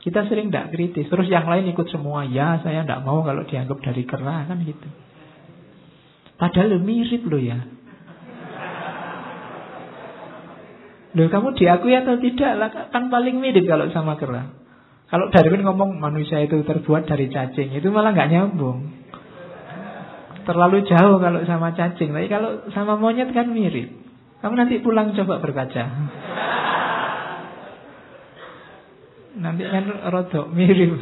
Kita sering tidak kritis. Terus yang lain ikut semua. Ya saya tidak mau kalau dianggap dari kera kan gitu. Padahal mirip loh ya. Loh kamu diakui atau tidak lah, kan paling mirip kalau sama kera. Kalau Darwin ngomong manusia itu terbuat dari cacing, itu malah nggak nyambung. Terlalu jauh kalau sama cacing. Tapi kalau sama monyet kan mirip. Kamu nanti pulang coba berkaca. Nanti kan rodok mirip.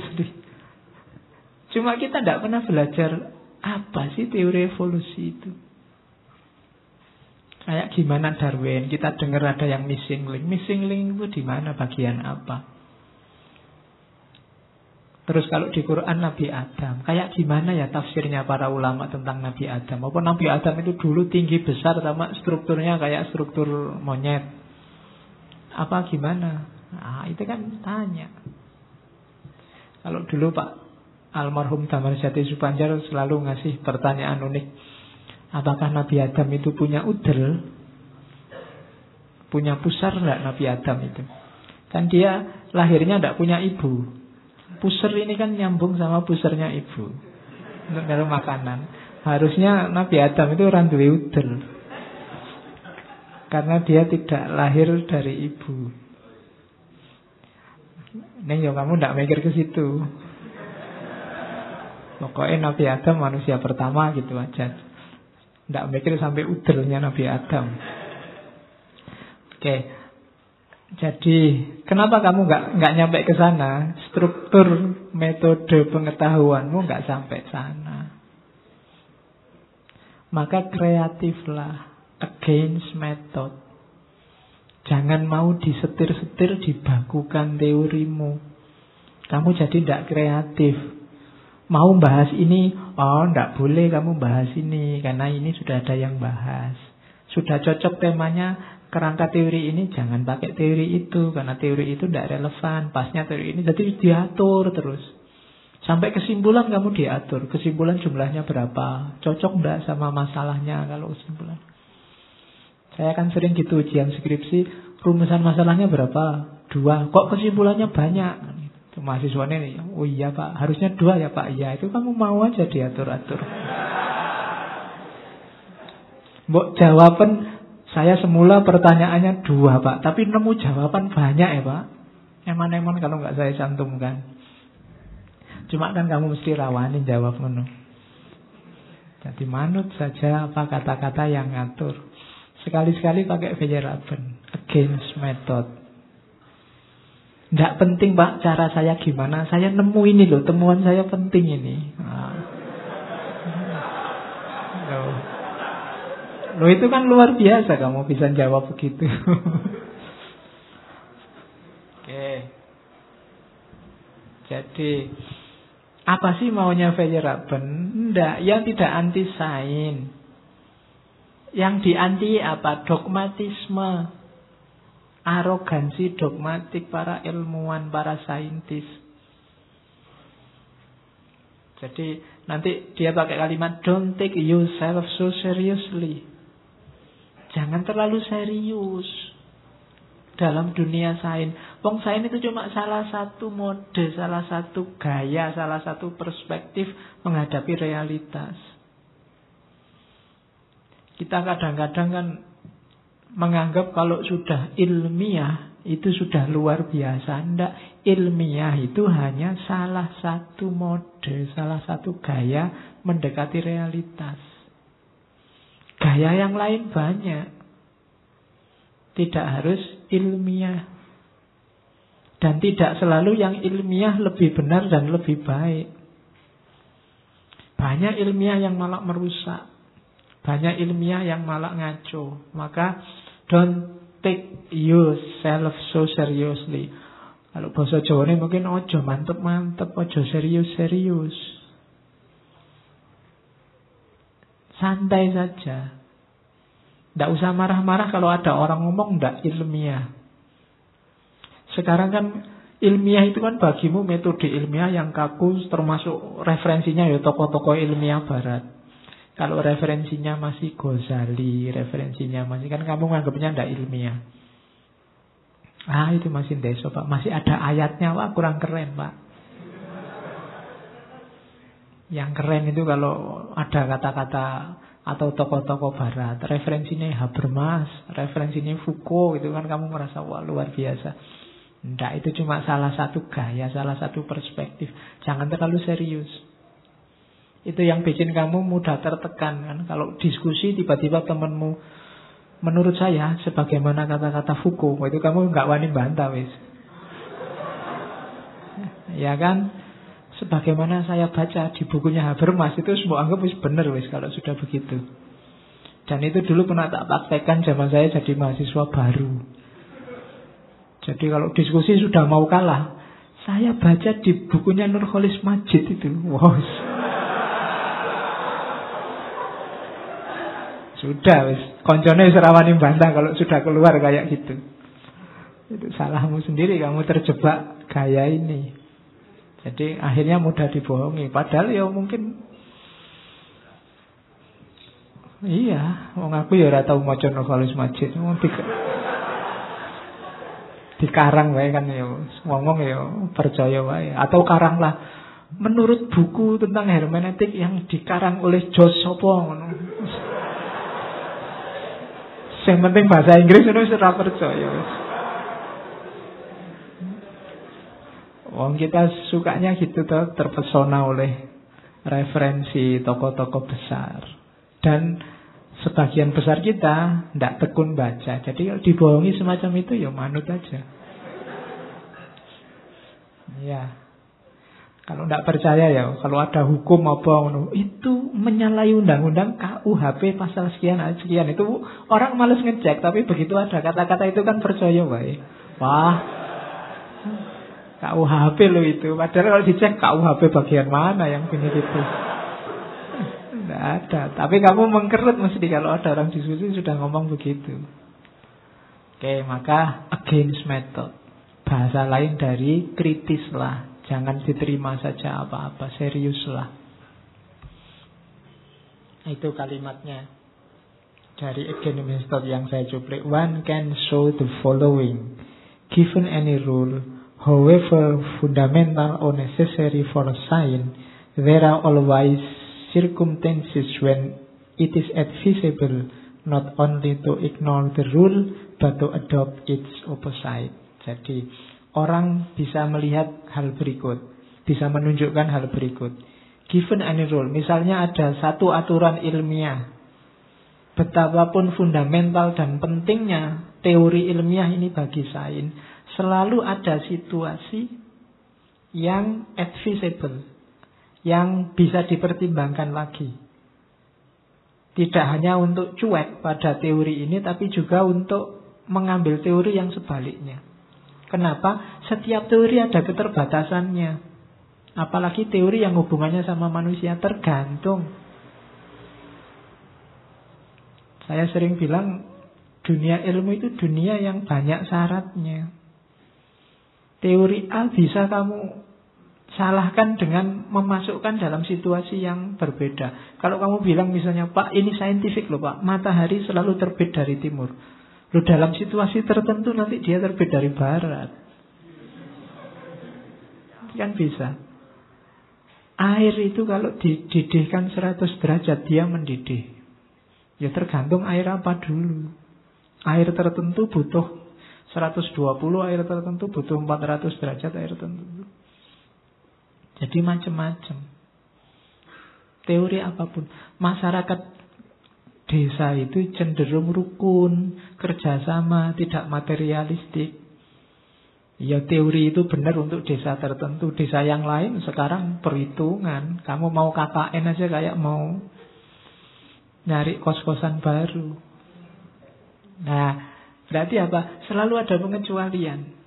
Cuma kita tidak pernah belajar apa sih teori evolusi itu. Kayak gimana Darwin, kita dengar ada yang missing link. Missing link itu di mana, bagian apa? Terus kalau di Quran Nabi Adam, kayak gimana ya tafsirnya para ulama tentang Nabi Adam? Apa Nabi Adam itu dulu tinggi besar sama strukturnya kayak struktur monyet? Apa gimana? Nah, itu kan tanya. Kalau dulu Pak almarhum Damarsjati Supanjar selalu ngasih pertanyaan unik. Apakah Nabi Adam itu punya udel? Punya pusar enggak Nabi Adam itu? Kan dia lahirnya enggak punya ibu. Pusar ini kan nyambung sama pusarnya ibu untuk naruh makanan. Harusnya Nabi Adam itu orang duwe udel, karena dia tidak lahir dari ibu. Neng yo kamu ndak mikir ke situ. Pokoknya Nabi Adam manusia pertama gitu aja. Ndak mikir sampai udelnya Nabi Adam. Oke. Jadi kenapa kamu nggak nyampe ke sana? Struktur metode pengetahuanmu nggak sampai sana. Maka kreatiflah, against method. Jangan mau disetir-setir, dibakukan teorimu. Kamu jadi tidak kreatif. Mau bahas ini, oh tidak boleh kamu bahas ini, karena ini sudah ada yang bahas. Sudah cocok temanya, kerangka teori ini, jangan pakai teori itu, karena teori itu tidak relevan. Pasnya teori ini, jadi diatur terus. Sampai kesimpulan kamu diatur. Kesimpulan jumlahnya berapa, cocok tidak sama masalahnya kalau kesimpulan. Saya kan sering gitu ujian skripsi, rumusan masalahnya berapa? 2. Kok kesimpulannya banyak? Mahasiswanya nih, oh iya Pak, harusnya 2 ya Pak. Iya, itu kamu mau aja diatur-atur. Mbok jawaban, saya semula pertanyaannya 2 Pak, tapi nemu jawaban banyak ya Pak. Eman-eman kalau nggak saya cantumkan. Cuma kan kamu mesti rawani jawab ngono. Jadi manut saja apa kata-kata yang ngatur. Sekali-sekali pakai Feyerabend, against method. Tidak penting Pak cara saya gimana, saya nemu ini loh, temuan saya penting ini. Loh itu kan luar biasa kamu bisa jawab begitu. Oke. Jadi apa sih maunya Feyerabend? Tidak, yang tidak anti sains. Yang dianti apa? Dogmatisme, arogansi dogmatik para ilmuwan, para saintis. Jadi nanti dia pakai kalimat don't take yourself so seriously. Jangan terlalu serius dalam dunia sains. Wong sains itu cuma salah satu mode, salah satu gaya, salah satu perspektif menghadapi realitas. Kita kadang-kadang kan menganggap kalau sudah ilmiah itu sudah luar biasa. Tidak, ilmiah itu hanya salah satu mode, salah satu gaya mendekati realitas. Gaya yang lain banyak. Tidak harus ilmiah. Dan tidak selalu yang ilmiah lebih benar dan lebih baik. Banyak ilmiah yang malah merusak. Banyak ilmiah yang malah ngaco. Maka don't take yourself so seriously. Kalau bahasa Jawa ini mungkin ojo mantep-mantep, ojo serius-serius. Santai saja. Tidak usah marah-marah kalau ada orang ngomong tidak ilmiah. Sekarang kan ilmiah itu kan bagimu metode ilmiah yang kaku, termasuk referensinya ya tokoh-tokoh ilmiah barat. Kalau referensinya masih Ghazali, referensinya masih, kan kamu nganggapnya tidak ilmiah. Itu masih deso Pak, masih ada ayatnya Pak, kurang keren Pak. Yang keren itu kalau ada kata-kata atau tokoh-tokoh barat, referensinya Habermas, referensinya Foucault, itu kan kamu merasa wah luar biasa. Tidak, itu cuma salah satu gaya, salah satu perspektif. Jangan terlalu serius. Itu yang bikin kamu mudah tertekan kan. Kalau diskusi tiba-tiba temanmu, menurut saya sebagaimana kata-kata Foucault, itu kamu nggak wani bantah wis. Ya kan? Sebagaimana saya baca di bukunya Habermas, itu semua anggap wis bener wis kalau sudah begitu. Dan itu dulu pernah tak praktekkan zaman saya jadi mahasiswa baru. Jadi kalau diskusi sudah mau kalah, saya baca di bukunya Nurcholish Madjid itu. Wow. Sudah wis, koncone wis rawani bantah kalau sudah keluar kayak gitu. Itu salahmu sendiri, kamu terjebak gaya ini. Jadi akhirnya mudah dibohongi. Padahal ya mungkin iya, wong aku ya ora tau maca Nurcholish Madjid. Dikarang wae kan ya, ngomong ya percaya wae. Atau karanglah menurut buku tentang hermeneutik yang dikarang oleh Josh sapa ngono. Sing penting bahasa Inggris itu ora percaya. Wong kita sukanya gitu toh, terpesona oleh referensi tokoh-tokoh besar. Dan sebagian besar kita tidak tekun baca. Jadi kalau dibohongi semacam itu ya manut aja. Ya. Kalau tidak percaya ya, kalau ada hukum apa itu menyalahi undang-undang KUHP pasal sekian itu orang males ngecek, tapi begitu ada kata-kata itu kan percaya wae. Wah, KUHP lo itu. Padahal kalau dicek KUHP bagian mana yang punya gitu. Tidak ada. Tapi kamu mengkerut mesti kalau ada orang diskusi sudah ngomong begitu. Oke, maka against method. Bahasa lain dari kritislah. Jangan diterima saja apa-apa, seriuslah. Itu kalimatnya dari against method yang saya cuplik. One can show the following. Given any rule, however fundamental or necessary for a sign, there are always circumstances when it is advisable not only to ignore the rule but to adopt its opposite. Jadi orang bisa melihat hal berikut, bisa menunjukkan hal berikut. Given any rule, misalnya ada satu aturan ilmiah, betapapun fundamental dan pentingnya teori ilmiah ini bagi sains, selalu ada situasi yang advisable, yang bisa dipertimbangkan lagi. Tidak hanya untuk cuek pada teori ini, tapi juga untuk mengambil teori yang sebaliknya. Kenapa? Setiap teori ada keterbatasannya. Apalagi teori yang hubungannya sama manusia, tergantung. Saya sering bilang dunia ilmu itu dunia yang banyak syaratnya. Teori A bisa kamu salahkan dengan memasukkan dalam situasi yang berbeda. Kalau kamu bilang misalnya, Pak, ini saintifik loh Pak, matahari selalu terbit dari timur. Loh, dalam situasi tertentu nanti dia terbit dari barat. Kan bisa. Air itu kalau dididihkan 100 derajat dia mendidih. Ya tergantung air apa dulu. Air tertentu butuh 120, air tertentu butuh 400 derajat air tertentu. Jadi macam-macam. Teori apapun. Masyarakat desa itu cenderung rukun, kerjasama, tidak materialistik. Ya teori itu benar untuk desa tertentu. Desa yang lain sekarang perhitungan. Kamu mau KKN aja kayak mau nyari kos-kosan baru. Nah, berarti apa? Selalu ada pengecualian.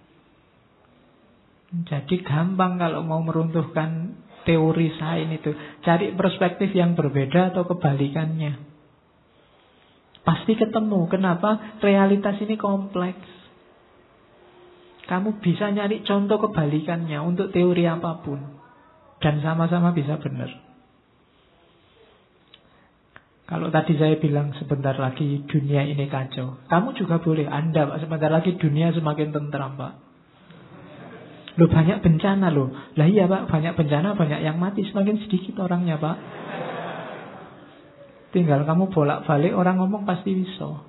Jadi gampang kalau mau meruntuhkan teori sains itu. Cari perspektif yang berbeda atau kebalikannya. Pasti ketemu. Kenapa? Realitas ini kompleks. Kamu bisa nyari contoh kebalikannya untuk teori apapun. Dan sama-sama bisa benar. Kalau tadi saya bilang sebentar lagi dunia ini kacau. Kamu juga boleh. Anda Pak, sebentar lagi dunia semakin tentram Pak. Loh banyak bencana loh. Lah iya Pak, banyak bencana, banyak yang mati. Semakin sedikit orangnya Pak. Tinggal kamu bolak-balik, orang ngomong pasti bisa.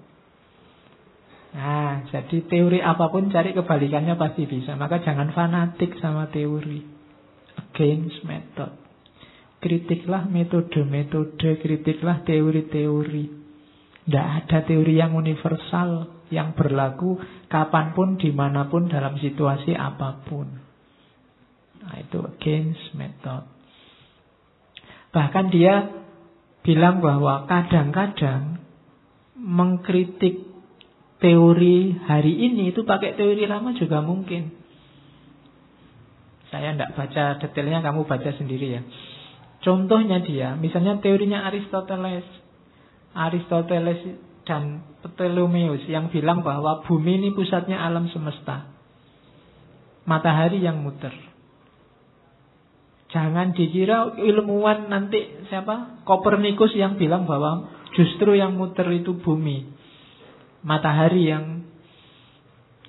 Nah, jadi teori apapun cari kebalikannya pasti bisa. Maka jangan fanatik sama teori. Against method. Kritiklah metode-metode, kritiklah teori-teori. Tidak ada teori yang universal, yang berlaku kapanpun, dimanapun, dalam situasi apapun. Nah, itu against method. Bahkan dia bilang bahwa kadang-kadang mengkritik teori hari ini itu pakai teori lama juga mungkin. Saya tidak baca detailnya, kamu baca sendiri ya. Contohnya dia, misalnya teorinya Aristoteles dan Ptolemeus yang bilang bahwa bumi ini pusatnya alam semesta, matahari yang muter. Jangan dikira ilmuwan nanti siapa? Kopernikus yang bilang bahwa justru yang muter itu bumi, matahari yang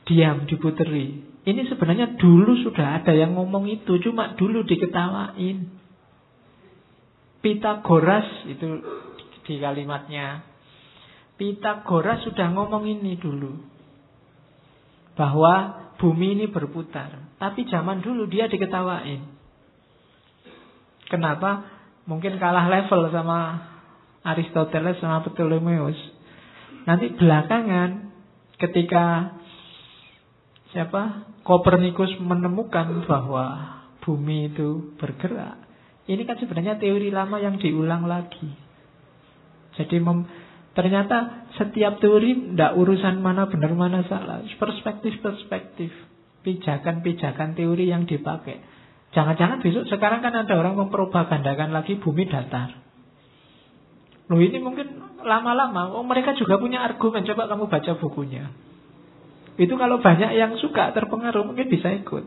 diam, diputeri. Ini sebenarnya dulu sudah ada yang ngomong itu, cuma dulu diketawain. Pitagoras itu di kalimatnya. Pitagoras sudah ngomong ini dulu, bahwa bumi ini berputar. Tapi zaman dulu dia diketawain. Kenapa? Mungkin kalah level sama Aristoteles sama Ptolemeus. Nanti belakangan ketika Kopernikus menemukan bahwa bumi itu bergerak. Ini kan sebenarnya teori lama yang diulang lagi. Jadi ternyata setiap teori tidak urusan mana benar mana salah. Perspektif, pijakan teori yang dipakai. Jangan-jangan besok sekarang kan ada orang mempropagandakan lagi bumi datar. Loh ini mungkin lama-lama mereka juga punya argumen. Coba kamu baca bukunya. Itu kalau banyak yang suka terpengaruh mungkin bisa ikut.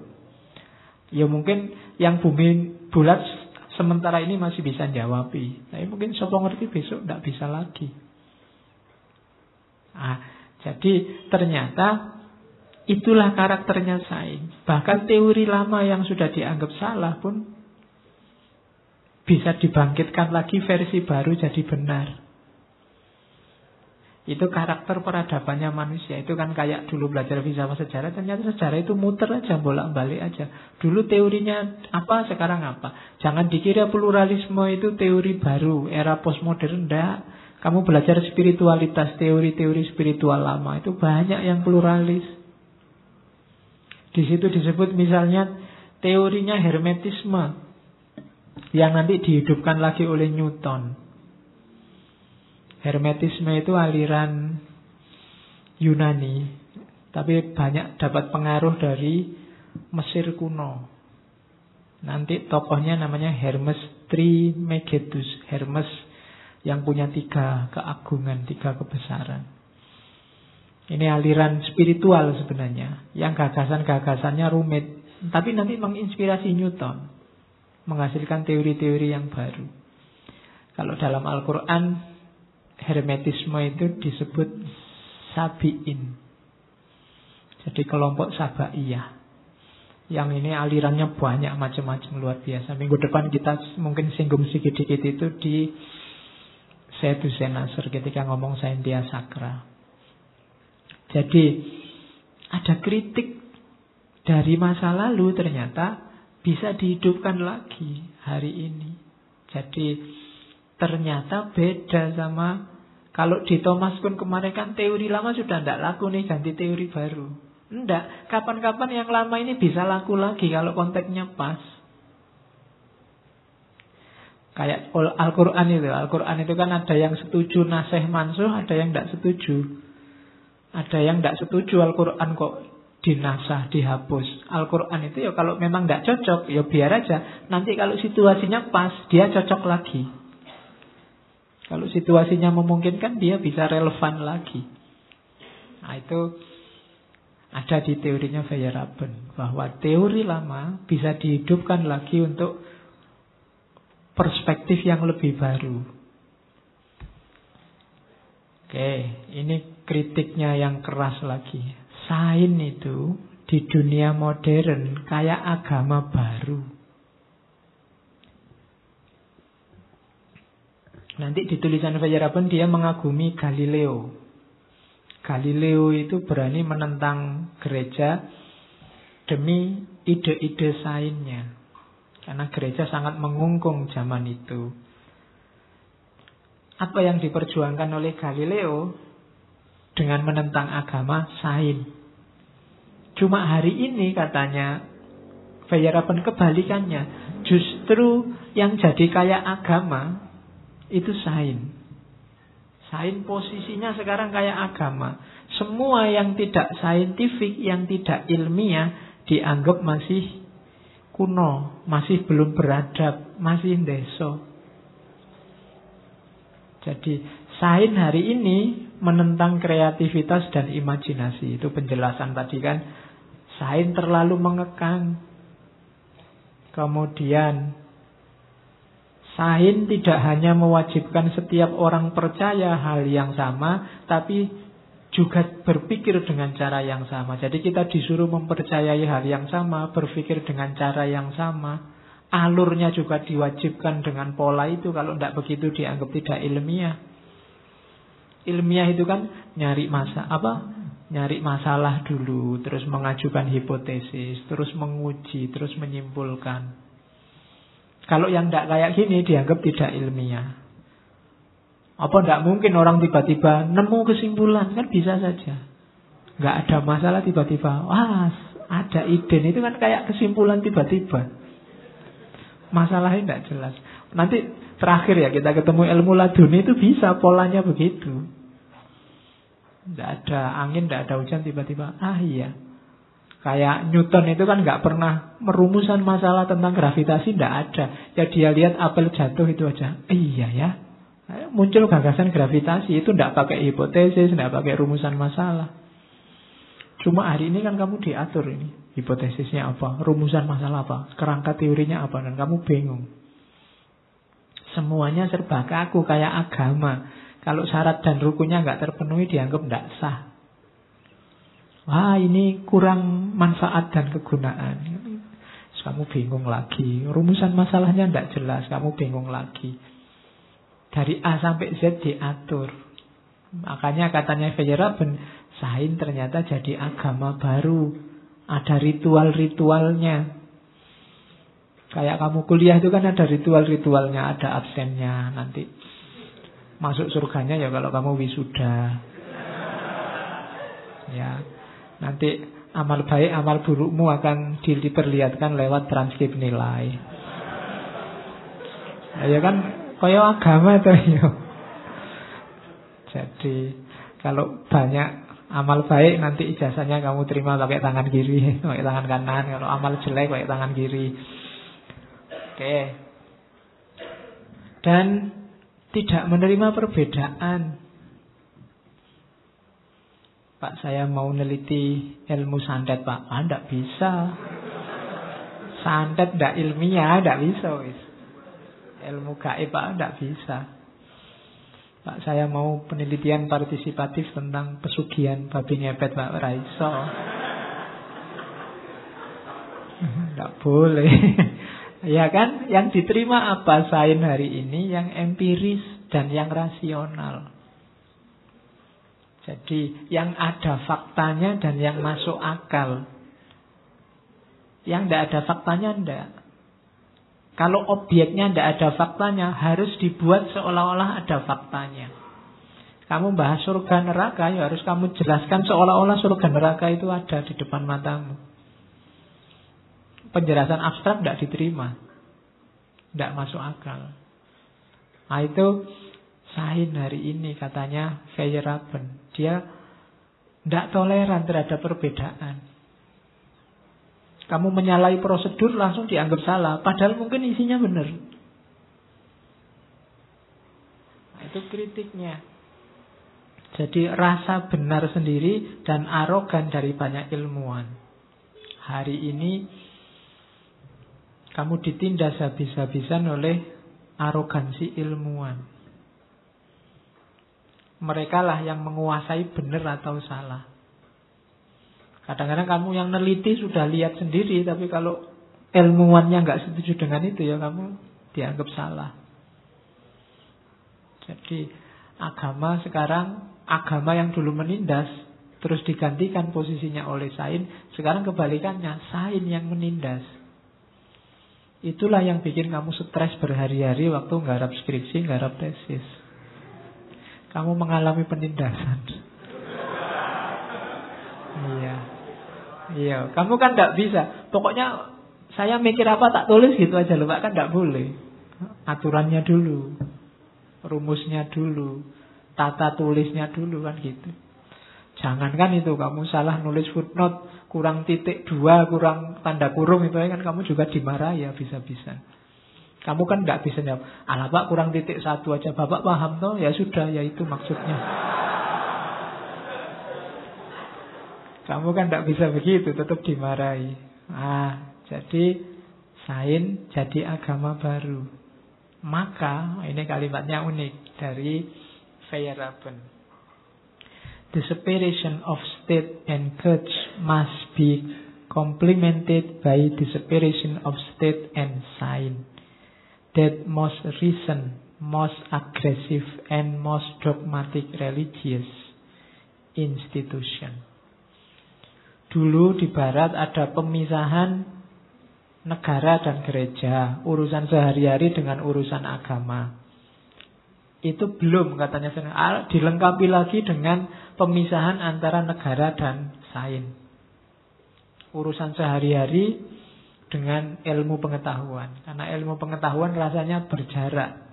Ya mungkin yang bumi bulat sementara ini masih bisa jawabi. Tapi mungkin siapa ngerti besok tidak bisa lagi. Jadi ternyata itulah karakternya sains. Bahkan teori lama yang sudah dianggap salah pun bisa dibangkitkan lagi versi baru jadi benar. Itu karakter peradabannya manusia. Itu kan kayak dulu belajar filsafat sejarah, ternyata sejarah itu muter aja, bolak-balik aja. Dulu teorinya apa, sekarang apa. Jangan dikira pluralisme itu teori baru, era postmodern, enggak. Kamu belajar spiritualitas, teori-teori spiritual lama itu banyak yang pluralis. Di situ disebut misalnya teorinya hermetisme yang nanti dihidupkan lagi oleh Newton. Hermetisme itu aliran Yunani, tapi banyak dapat pengaruh dari Mesir kuno. Nanti tokohnya namanya Hermes Trismegistus. Hermes yang punya 3 keagungan, 3 kebesaran. Ini aliran spiritual sebenarnya, yang gagasan-gagasannya rumit, tapi nanti menginspirasi Newton, menghasilkan teori-teori yang baru. Kalau dalam Al-Quran, hermetisme itu disebut Sabi'in. Jadi kelompok Sabaiyah. Yang ini alirannya banyak macam-macam, luar biasa. Minggu depan kita mungkin singgung sedikit itu di Sedusenasur ketika ngomong Saintia Sacra. Jadi ada kritik dari masa lalu ternyata bisa dihidupkan lagi hari ini. Jadi ternyata beda sama kalau di Thomas Kuhn kemarin kan teori lama sudah tidak laku nih, ganti teori baru. Enggak, kapan-kapan yang lama ini bisa laku lagi kalau konteksnya pas. Kayak Al-Quran itu. Al-Quran itu kan ada yang setuju nasih mansuh, ada yang tidak setuju. Ada yang tidak setuju Al-Quran kok dinasah, dihapus. Al-Quran itu ya kalau memang tidak cocok, ya biar aja. Nanti kalau situasinya pas, dia cocok lagi. Kalau situasinya memungkinkan, dia bisa relevan lagi. Nah itu ada di teorinya Feyerabend, bahwa teori lama bisa dihidupkan lagi untuk perspektif yang lebih baru. Oke, ini kritiknya yang keras lagi. Sains itu di dunia modern kayak agama baru. Nanti di tulisan Feyerabend dia mengagumi Galileo. Galileo itu berani menentang gereja demi ide-ide sainsnya. Karena gereja sangat mengungkung zaman itu. Apa yang diperjuangkan oleh Galileo dengan menentang agama sains. Cuma hari ini katanya Feyerabend kebalikannya. Justru yang jadi kayak agama itu sains. Sains posisinya sekarang kayak agama. Semua yang tidak saintifik, yang tidak ilmiah dianggap masih kuno, masih belum beradab, masih ndeso. Jadi sains hari ini menentang kreativitas dan imajinasi. Itu penjelasan tadi kan. Sains terlalu mengekang. Kemudian sains tidak hanya mewajibkan setiap orang percaya hal yang sama, tapi juga berpikir dengan cara yang sama. Jadi kita disuruh mempercayai hal yang sama, berpikir dengan cara yang sama. Alurnya juga diwajibkan dengan pola itu. Kalau tidak begitu dianggap tidak ilmiah. Ilmiah itu kan nyari masalah dulu, terus mengajukan hipotesis, terus menguji, terus menyimpulkan. Kalau yang tidak kayak gini dianggap tidak ilmiah. Apa tidak mungkin orang tiba-tiba nemu kesimpulan? Kan bisa saja. Nggak ada masalah tiba-tiba, wah ada ide, itu kan kayak kesimpulan tiba-tiba. Masalahnya tidak jelas. Nanti terakhir ya kita ketemu ilmu laduni itu bisa polanya begitu. Tidak ada angin, tidak ada hujan, tiba-tiba iya. Kayak Newton itu kan nggak pernah merumusan masalah tentang gravitasi, tidak ada. Ya dia lihat apel jatuh itu aja. Iya ya. Muncul gagasan gravitasi, itu tidak pakai hipotesis, tidak pakai rumusan masalah. Cuma hari ini kan kamu diatur ini. Hipotesisnya apa, rumusan masalah apa, kerangka teorinya apa, dan kamu bingung. Semuanya serba kaku kayak agama. Kalau syarat dan rukunnya nggak terpenuhi dianggap tidak sah. Wah ini kurang manfaat dan kegunaan. Terus kamu bingung lagi. Rumusan masalahnya tidak jelas, kamu bingung lagi. Dari A sampai Z diatur. Makanya katanya Feyerabend, sains ternyata jadi agama baru. Ada ritual-ritualnya. Kayak kamu kuliah itu kan ada ritual-ritualnya, ada absennya nanti. Masuk surganya ya kalau kamu wisuda. Ya, nanti amal baik, amal burukmu akan diperlihatkan lewat transkrip nilai. Ya kan, kayak agama itu ya. Jadi kalau banyak amal baik nanti ijazahnya kamu terima pakai tangan kiri, pakai tangan kanan. Kalau amal jelek pakai tangan kiri. Oke. Dan tidak menerima perbedaan. Pak, saya mau neliti ilmu santet, Pak. Tidak bisa. Santet tidak ilmiah, tidak bisa. Wis. Ilmu gaib, Pak, tidak bisa. Pak, saya mau penelitian partisipatif tentang pesugihan babi ngepet, Pak. Raiso. Tidak boleh. Ya kan, yang diterima apa sains hari ini? Yang empiris dan yang rasional. Jadi yang ada faktanya dan yang masuk akal. Yang tidak ada faktanya tidak. Kalau objeknya tidak ada faktanya, harus dibuat seolah-olah ada faktanya. Kamu bahas surga neraka, ya harus kamu jelaskan seolah-olah surga neraka itu ada di depan matamu. Penjelasan abstrak tidak diterima, tidak masuk akal. Nah itu sains hari ini katanya Feyerabend. Dia tidak toleran terhadap perbedaan. Kamu menyalahi prosedur langsung dianggap salah, padahal mungkin isinya benar. Nah, itu kritiknya. Jadi rasa benar sendiri dan arogan dari banyak ilmuwan. Hari ini kamu ditindas habis-habisan oleh arogansi ilmuwan. Mereka lah yang menguasai benar atau salah. Kadang-kadang kamu yang neliti sudah lihat sendiri, tapi kalau ilmuwannya nggak setuju dengan itu, ya kamu dianggap salah. Jadi agama sekarang, agama yang dulu menindas, terus digantikan posisinya oleh sains. Sekarang kebalikannya, sains yang menindas. Itulah yang bikin kamu stres berhari-hari waktu nggarap skripsi, nggarap tesis. Kamu mengalami penindasan. Iya, kamu kan tidak bisa. Pokoknya saya mikir apa tak tulis gitu aja loh, Pak, kan tidak boleh. Aturannya dulu, rumusnya dulu, tata tulisnya dulu kan gitu. Jangankan itu kamu salah nulis footnote, kurang titik 2, kurang tanda kurung itu kan kamu juga dimarahi ya bisa-bisa. Kamu kan tidak bisa jawab, alah Pak kurang titik 1 aja, Bapak paham toh? Ya sudah, ya itu maksudnya. Kamu kan tidak bisa begitu, tetap dimarahi. Jadi sains jadi agama baru. Maka ini kalimatnya unik dari Feyerabend. The separation of state and church must be complemented by the separation of state and sign. That most recent, most aggressive, and most dogmatic religious institution. Dulu di Barat ada pemisahan negara dan gereja, urusan sehari-hari dengan urusan agama. Itu belum katanya, dilengkapi lagi dengan pemisahan antara negara dan sains. Urusan sehari-hari dengan ilmu pengetahuan. Karena ilmu pengetahuan rasanya berjarak.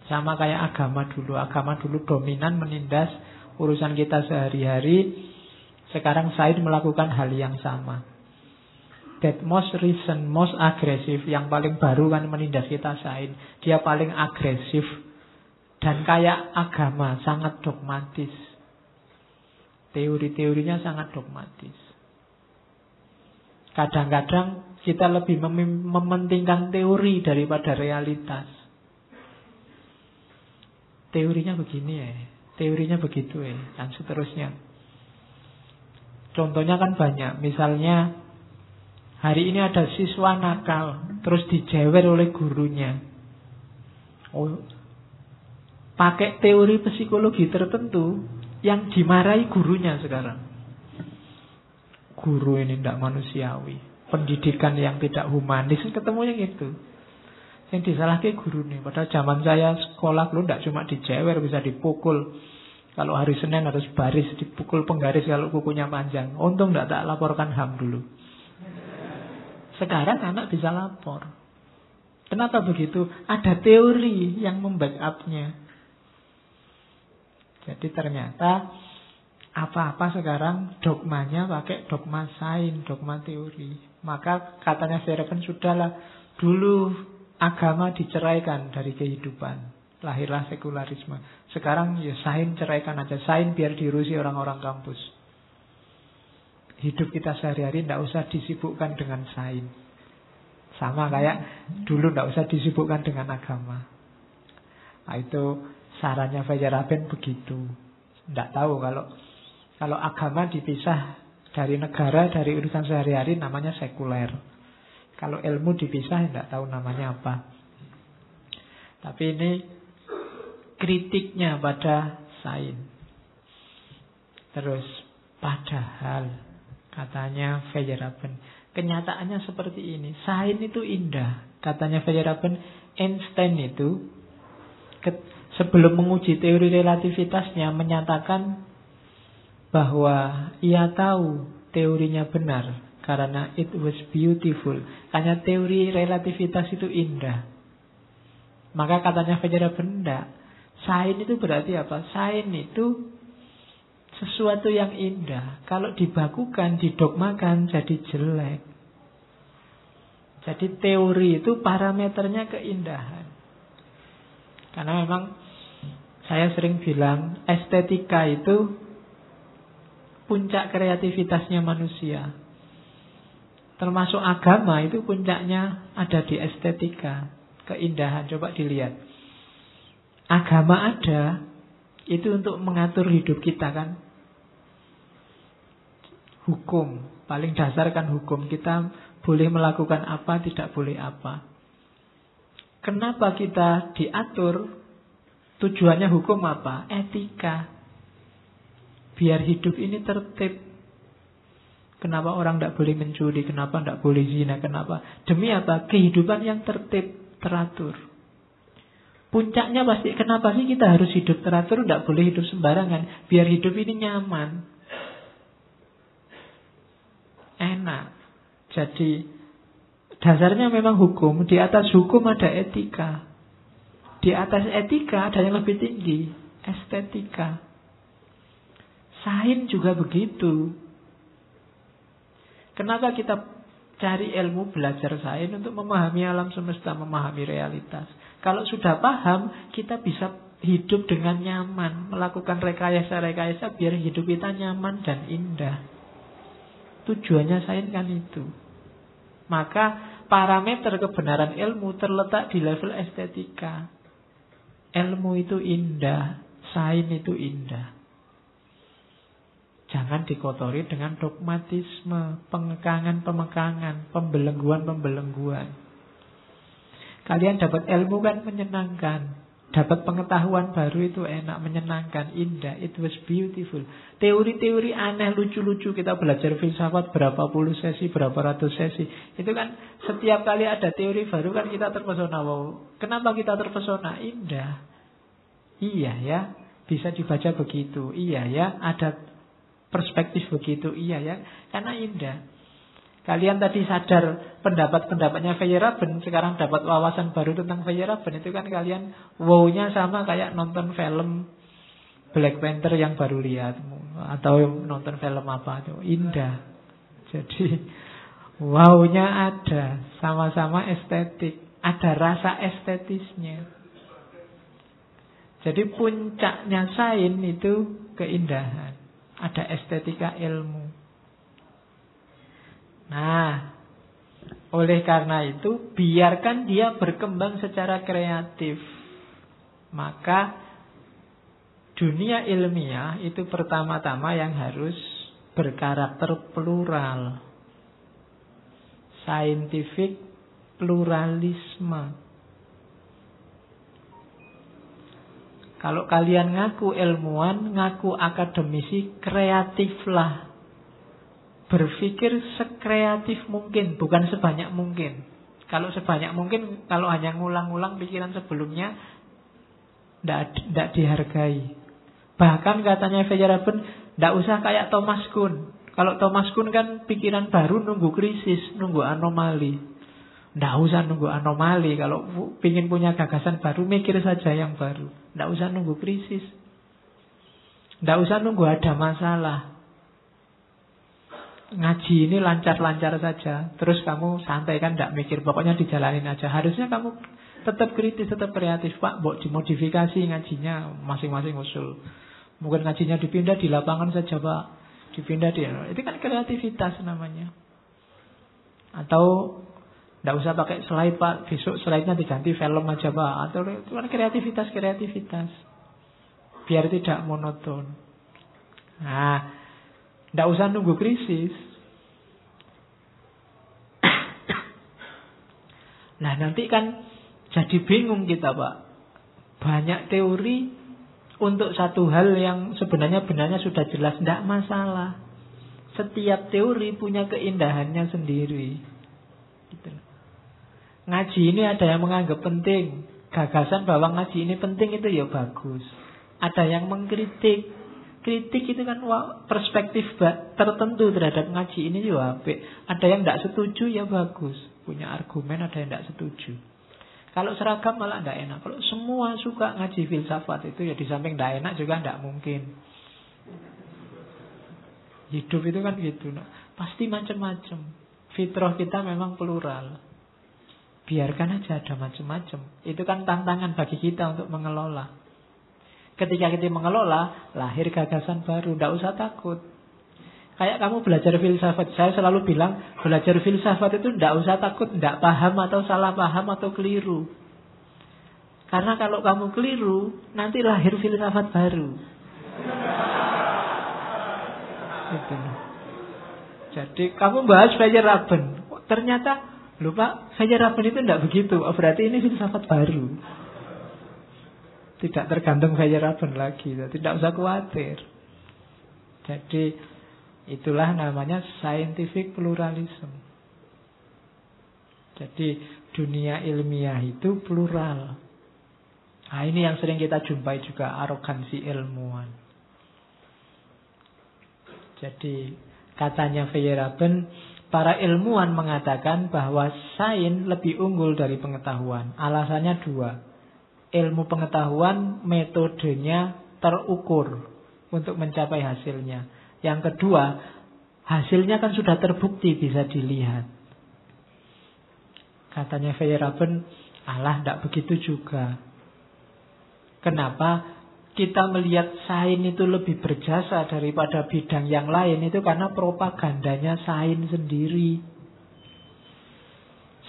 Sama kayak agama dulu. Agama dulu dominan menindas urusan kita sehari-hari. Sekarang sains melakukan hal yang sama. That most recent, most agresif, yang paling baru kan menindas kita sains. Dia paling agresif. Dan kayak agama, sangat dogmatis. Teori-teorinya sangat dogmatis. Kadang-kadang kita lebih mementingkan teori daripada realitas. Teorinya begini ya, teorinya begitu ya, dan seterusnya. Contohnya kan banyak. Misalnya hari ini ada siswa nakal, terus dijewer oleh gurunya. Pakai teori psikologi tertentu yang dimarahi gurunya sekarang. Guru ini tidak manusiawi, pendidikan yang tidak humanis, ketemunya gitu. Yang disalahkan guru nih. Padahal zaman saya sekolah lu tidak cuma dijewer, bisa dipukul. Kalau hari Senin harus baris, dipukul penggaris kalau kukunya panjang. Untung tidak tak laporkan HAM dulu. Sekarang anak bisa lapor. Kenapa begitu? Ada teori yang membackup-nya. Jadi ternyata apa-apa sekarang dogmanya pakai dogma sains, dogma teori. Maka katanya Verhoeven, sudahlah, dulu agama diceraikan dari kehidupan. Lahirlah sekularisme. Sekarang ya sains ceraikan aja. Sains biar diurusi orang-orang kampus. Hidup kita sehari-hari tidak usah disibukkan dengan sains. Sama kayak dulu tidak usah disibukkan dengan agama. Nah, itu sarannya Feyerabend begitu. Tidak tahu kalau agama dipisah dari negara, dari urusan sehari-hari, namanya sekuler. Kalau ilmu dipisah, tidak tahu namanya apa. Tapi ini kritiknya pada sains. Terus, padahal katanya Feyerabend, kenyataannya seperti ini. Sains itu indah. Katanya Feyerabend, Einstein itu sebelum menguji teori relativitasnya menyatakan bahwa ia tahu teorinya benar karena it was beautiful. Karena teori relativitas itu indah. Maka katanya Feyerabend, sains itu berarti apa? Sains itu sesuatu yang indah. Kalau dibakukan, didogmakan, jadi jelek. Jadi teori itu parameternya keindahan. Karena memang saya sering bilang estetika itu puncak kreativitasnya manusia. Termasuk agama itu puncaknya ada di estetika, keindahan. Coba dilihat. Agama ada itu untuk mengatur hidup kita kan. Hukum, paling dasar kan hukum. Kita boleh melakukan apa, tidak boleh apa. Kenapa kita diatur? Tujuannya hukum apa? Etika. Biar hidup ini tertib. Kenapa orang tidak boleh mencuri? Kenapa tidak boleh zina? Kenapa? Demi apa? Kehidupan yang tertib, teratur. Puncaknya pasti, kenapa sih kita harus hidup teratur? Tidak boleh hidup sembarangan. Biar hidup ini nyaman. Enak. Jadi dasarnya memang hukum. Di atas hukum ada etika. Di atas etika ada yang lebih tinggi, estetika. Sains juga begitu. Kenapa kita cari ilmu, belajar sains? Untuk memahami alam semesta, memahami realitas. Kalau sudah paham, kita bisa hidup dengan nyaman, melakukan rekayasa-rekayasa biar hidup kita nyaman dan indah. Tujuannya sains kan itu. Maka parameter kebenaran ilmu terletak di level estetika. Ilmu itu indah, sains itu indah. Jangan dikotori dengan dogmatisme, pengekangan-pemekangan, pembelengguan-pembelengguan. Kalian dapat ilmu kan menyenangkan. Dapat pengetahuan baru itu enak, menyenangkan, indah. It was beautiful. Teori-teori aneh, lucu-lucu. Kita belajar filsafat berapa puluh sesi, berapa ratus sesi. Itu kan setiap kali ada teori baru kan kita terpesona. Wow. Kenapa kita terpesona? Indah. Iya ya, bisa dibaca begitu. Iya ya, ada perspektif begitu. Iya ya, karena indah. Kalian tadi sadar pendapat-pendapatnya Feyerabend, sekarang dapat wawasan baru tentang Feyerabend. Itu kan kalian wow-nya sama kayak nonton film Black Panther yang baru lihat. Atau nonton film apa itu. Indah. Jadi wow-nya ada. Sama-sama estetik. Ada rasa estetisnya. Jadi puncaknya sains itu keindahan. Ada estetika ilmu. Nah, oleh karena itu, biarkan dia berkembang secara kreatif. Maka dunia ilmiah itu pertama-tama yang harus berkarakter plural. Scientific pluralisme. Kalau kalian ngaku ilmuwan, ngaku akademisi, kreatiflah. Berpikir sekreatif mungkin, bukan sebanyak mungkin. Kalau sebanyak mungkin, kalau hanya ngulang-ngulang pikiran sebelumnya, tidak dihargai. Bahkan katanya Feyerabend, tidak usah kayak Thomas Kuhn. Kalau Thomas Kuhn kan pikiran baru nunggu krisis, nunggu anomali. Tidak usah nunggu anomali. Kalau ingin punya gagasan baru, mikir saja yang baru. Tidak usah nunggu krisis. Tidak usah nunggu ada masalah. Ngaji ini lancar-lancar saja. Terus kamu santai kan, tidak mikir. Pokoknya dijalanin aja. Harusnya kamu tetap kritis, tetap kreatif. Pak, mau dimodifikasi ngajinya masing-masing usul. Mungkin ngajinya dipindah di lapangan saja Pak. Dipindah di... Itu kan kreativitas namanya. Atau tidak usah pakai slide Pak. Besok slide-nya diganti film aja Pak. Atau itu kan kreativitas. Biar tidak monoton. Nah, tidak usah nunggu krisis. Nah nanti kan jadi bingung kita Pak. Banyak teori untuk satu hal yang sebenarnya benarnya sudah jelas. Tidak masalah. Setiap teori punya keindahannya sendiri. Gitu. Ngaji ini ada yang menganggap penting. Gagasan bahwa ngaji ini penting itu ya bagus. Ada yang mengkritik. Kritik itu kan perspektif tertentu terhadap ngaji ini juga apik. Ada yang tidak setuju ya bagus. Punya argumen, ada yang tidak setuju. Kalau seragam malah tidak enak. Kalau semua suka ngaji filsafat itu ya di samping tidak enak juga tidak mungkin. Hidup itu kan gitu. Pasti macam-macam. Fitrah kita memang plural. Biarkan aja ada macam-macam. Itu kan tantangan bagi kita untuk mengelola. Ketika kita mengelola, lahir gagasan baru. Tidak usah takut. Kayak kamu belajar filsafat. Saya selalu bilang, belajar filsafat itu tidak usah takut, tidak paham atau salah paham atau keliru. Karena kalau kamu keliru, nanti lahir filsafat baru. Gitu. Jadi kamu bahas Feyerabend. Ternyata, lupa Feyerabend itu tidak begitu. Oh, berarti ini filsafat baru. Tidak tergantung Feyerabend lagi. Tidak usah khawatir. Jadi itulah namanya scientific pluralism. Jadi dunia ilmiah itu plural. Nah ini yang sering kita jumpai juga, arogansi ilmuwan. Jadi katanya Feyerabend, para ilmuwan mengatakan bahwa sains lebih unggul dari pengetahuan. Alasannya dua. Ilmu pengetahuan metodenya terukur untuk mencapai hasilnya. Yang kedua, hasilnya kan sudah terbukti, bisa dilihat. Katanya Feyerabend, alah tidak begitu juga. Kenapa? Kita melihat sains itu lebih berjasa daripada bidang yang lain. Itu karena propagandanya sains sendiri.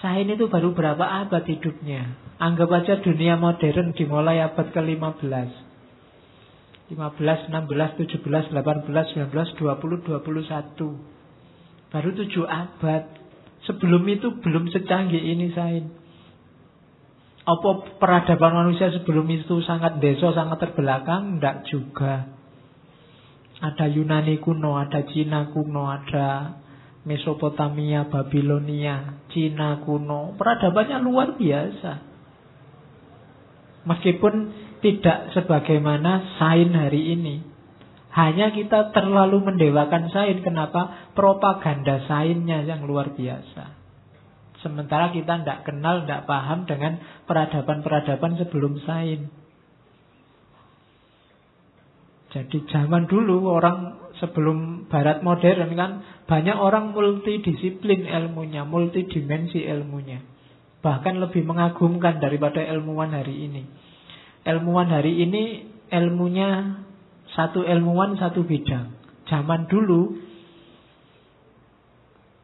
Sains itu baru berapa abad hidupnya. Anggap aja dunia modern dimulai abad ke-15. 15, 16, 17, 18, 19, 20, 21. Baru 7 abad. Sebelum itu belum secanggih ini sains. Apa peradaban manusia sebelum itu sangat deso, sangat terbelakang? Tidak juga. Ada Yunani kuno, ada Cina kuno, ada Mesopotamia, Babilonia, Cina kuno. Peradabannya luar biasa. Meskipun tidak sebagaimana sains hari ini. Hanya kita terlalu mendewakan sains. Kenapa? Propaganda sainsnya yang luar biasa. Sementara kita tidak kenal, tidak paham dengan peradaban-peradaban sebelum sains. Jadi zaman dulu orang sebelum barat modern kan banyak orang multidisiplin ilmunya, multidimensi ilmunya. Bahkan lebih mengagumkan daripada ilmuwan hari ini. Ilmuwan hari ini ilmunya satu ilmuwan satu bidang. Zaman dulu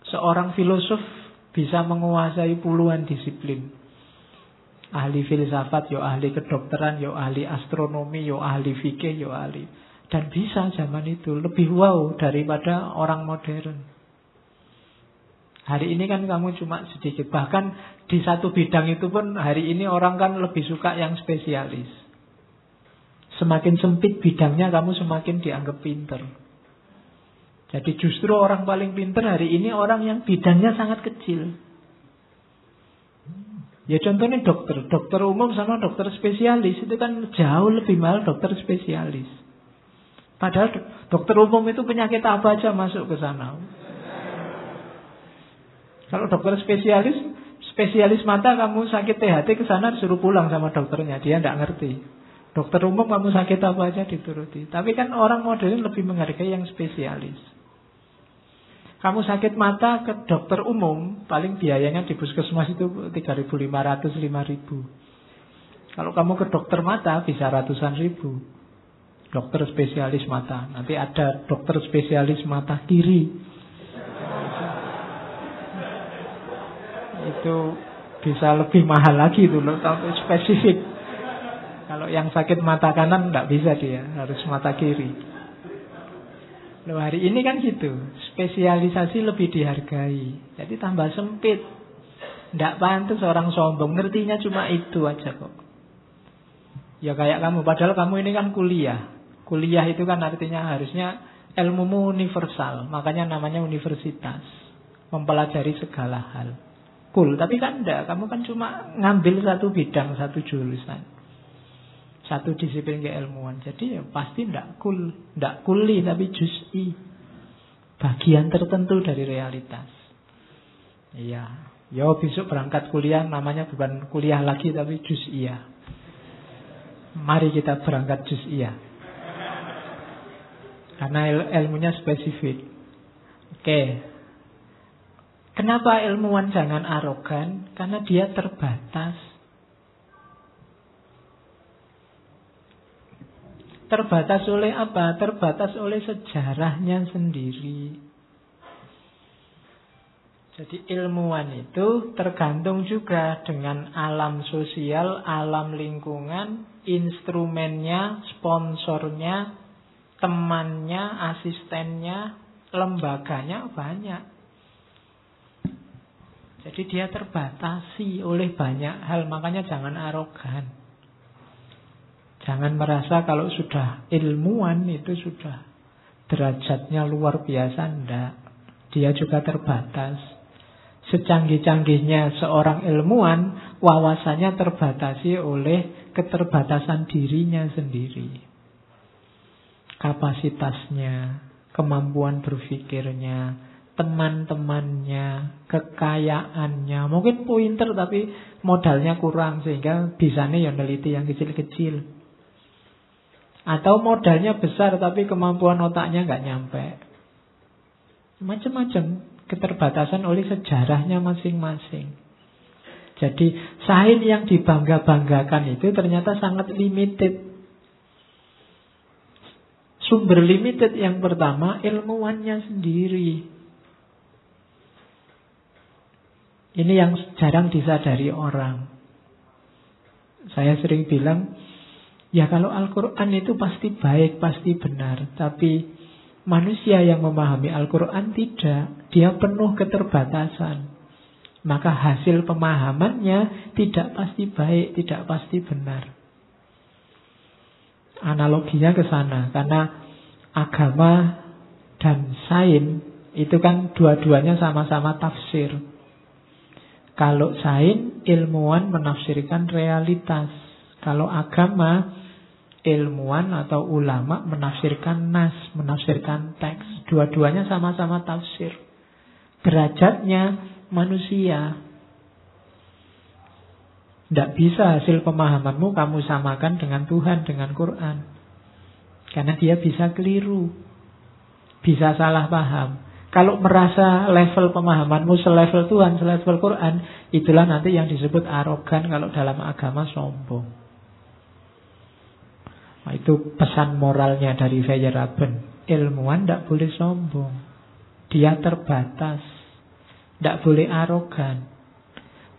seorang filosof bisa menguasai puluhan disiplin. Ahli filsafat, yo ahli kedokteran, yo ahli astronomi, yo ahli fikih, yo ahli. Dan bisa zaman itu lebih wow daripada orang modern. Hari ini kan kamu cuma sedikit. Bahkan di satu bidang itu pun hari ini orang kan lebih suka yang spesialis. Semakin sempit bidangnya kamu semakin dianggap pinter. Jadi justru orang paling pinter hari ini orang yang bidangnya sangat kecil. Ya contohnya dokter. Dokter umum sama dokter spesialis itu kan jauh lebih mahal dokter spesialis. Padahal dokter umum itu penyakit apa aja masuk ke sana. Kalau dokter spesialis mata kamu sakit THT ke sana disuruh pulang sama dokternya. Dia tidak ngerti. Dokter umum kamu sakit apa aja dituruti. Tapi kan orang modern lebih menghargai yang spesialis. Kamu sakit mata ke dokter umum, paling biayanya di puskesmas itu 3.500, 5.000. Kalau kamu ke dokter mata bisa ratusan ribu. Dokter spesialis mata. Nanti ada dokter spesialis mata kiri. Itu bisa lebih mahal lagi itu loh, sampai spesifik. Kalau yang sakit mata kanan tidak bisa dia, harus mata kiri. Loh, hari ini kan gitu, spesialisasi lebih dihargai. Jadi tambah sempit. Tidak pantas orang sombong, ngertinya cuma itu aja kok. Ya kayak kamu, padahal kamu ini kan kuliah. Kuliah itu kan artinya harusnya ilmumu universal. Makanya namanya universitas. Mempelajari segala hal. Cool, tapi kan enggak, kamu kan cuma ngambil satu bidang, satu jurusan. Satu disiplin keilmuan. Jadi ya pasti tidak cool. Tidak kuli tapi juz'i. Bagian tertentu dari realitas. Iya. Yo besok berangkat kuliah namanya bukan kuliah lagi tapi juz'iyah. Mari kita berangkat juz'iyah. Karena ilmunya spesifik. Oke. Kenapa ilmuwan jangan arogan? Karena dia terbatas. Terbatas oleh apa? Terbatas oleh sejarahnya sendiri. Jadi ilmuwan itu tergantung juga dengan alam sosial, alam lingkungan, instrumennya, sponsornya, temannya, asistennya, lembaganya banyak. Jadi dia terbatasi oleh banyak hal. Makanya jangan arogan. Jangan merasa kalau sudah ilmuwan itu sudah derajatnya luar biasa. Enggak. Dia juga terbatas. Secanggih-canggihnya seorang ilmuwan, wawasannya terbatasi oleh keterbatasan dirinya sendiri. Kapasitasnya, kemampuan berpikirnya, teman-temannya, kekayaannya. Mungkin pinter tapi modalnya kurang sehingga bisanya ya neliti yang kecil-kecil. Atau modalnya besar tapi kemampuan otaknya nggak nyampe. Macam-macam keterbatasan oleh sejarahnya masing-masing. Jadi sains yang dibangga-banggakan itu ternyata sangat limited. Sumber limited yang pertama ilmuwannya sendiri. Ini yang jarang disadari orang. Saya sering bilang Ya kalau Al-Quran itu pasti baik, pasti benar. Tapi manusia yang memahami Al-Quran tidak. Dia penuh keterbatasan. Maka hasil pemahamannya tidak pasti baik, tidak pasti benar. Analoginya ke sana. Karena agama dan sains itu kan dua-duanya sama-sama tafsir. Kalau sains, ilmuwan menafsirkan realitas. Kalau agama, ilmuwan atau ulama menafsirkan nas, menafsirkan teks. Dua-duanya sama-sama tafsir. Derajatnya manusia. Tidak bisa hasil pemahamanmu kamu samakan dengan Tuhan, dengan Quran. Karena dia bisa keliru. Bisa salah paham. Kalau merasa level pemahamanmu selevel Tuhan, selevel Quran, itulah nanti yang disebut arogan. Kalau dalam agama sombong. Nah, itu pesan moralnya dari Feyerabend. Ilmuwan tidak boleh sombong. Dia terbatas. Tidak boleh arogan.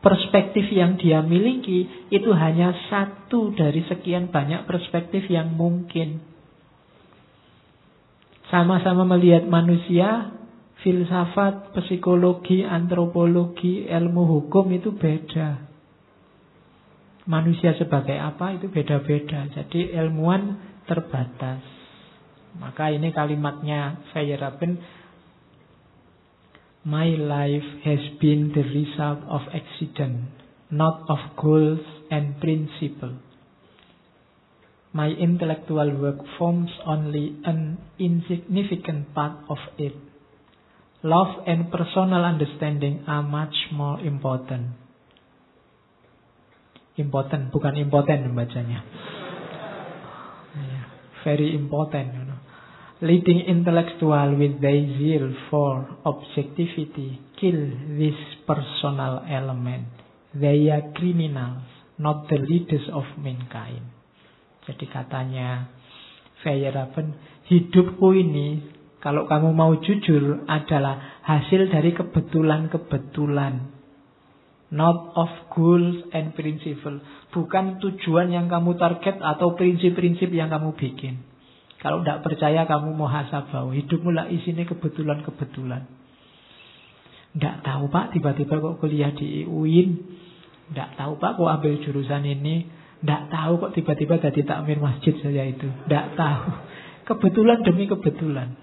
Perspektif yang dia miliki itu hanya satu dari sekian banyak perspektif yang mungkin. Sama-sama melihat manusia, filsafat, psikologi, antropologi, ilmu hukum itu beda. Manusia sebagai apa itu beda-beda. Jadi ilmuwan terbatas. Maka ini kalimatnya Feyerabend, my life has been the result of accident, not of goals and principle. My intellectual work forms only an insignificant part of it. Love and personal understanding are much more important. Important, bukan impotent membacanya. Very important. Leading intellectual with their zeal for objectivity kill this personal element. They are criminals, not the leaders of mankind. Jadi katanya Feyerabend, hidupku ini kalau kamu mau jujur adalah hasil dari kebetulan-kebetulan. Not of goals and principle. Bukan tujuan yang kamu target atau prinsip-prinsip yang kamu bikin. Kalau tidak percaya kamu muhasabah. Hidupmu lah isinya kebetulan-kebetulan. Tidak tahu Pak, tiba-tiba kok kuliah di UIN. Tidak tahu Pak, kok ambil jurusan ini. Tidak tahu kok tiba-tiba jadi takmir masjid saja itu. Tidak tahu. Kebetulan demi kebetulan.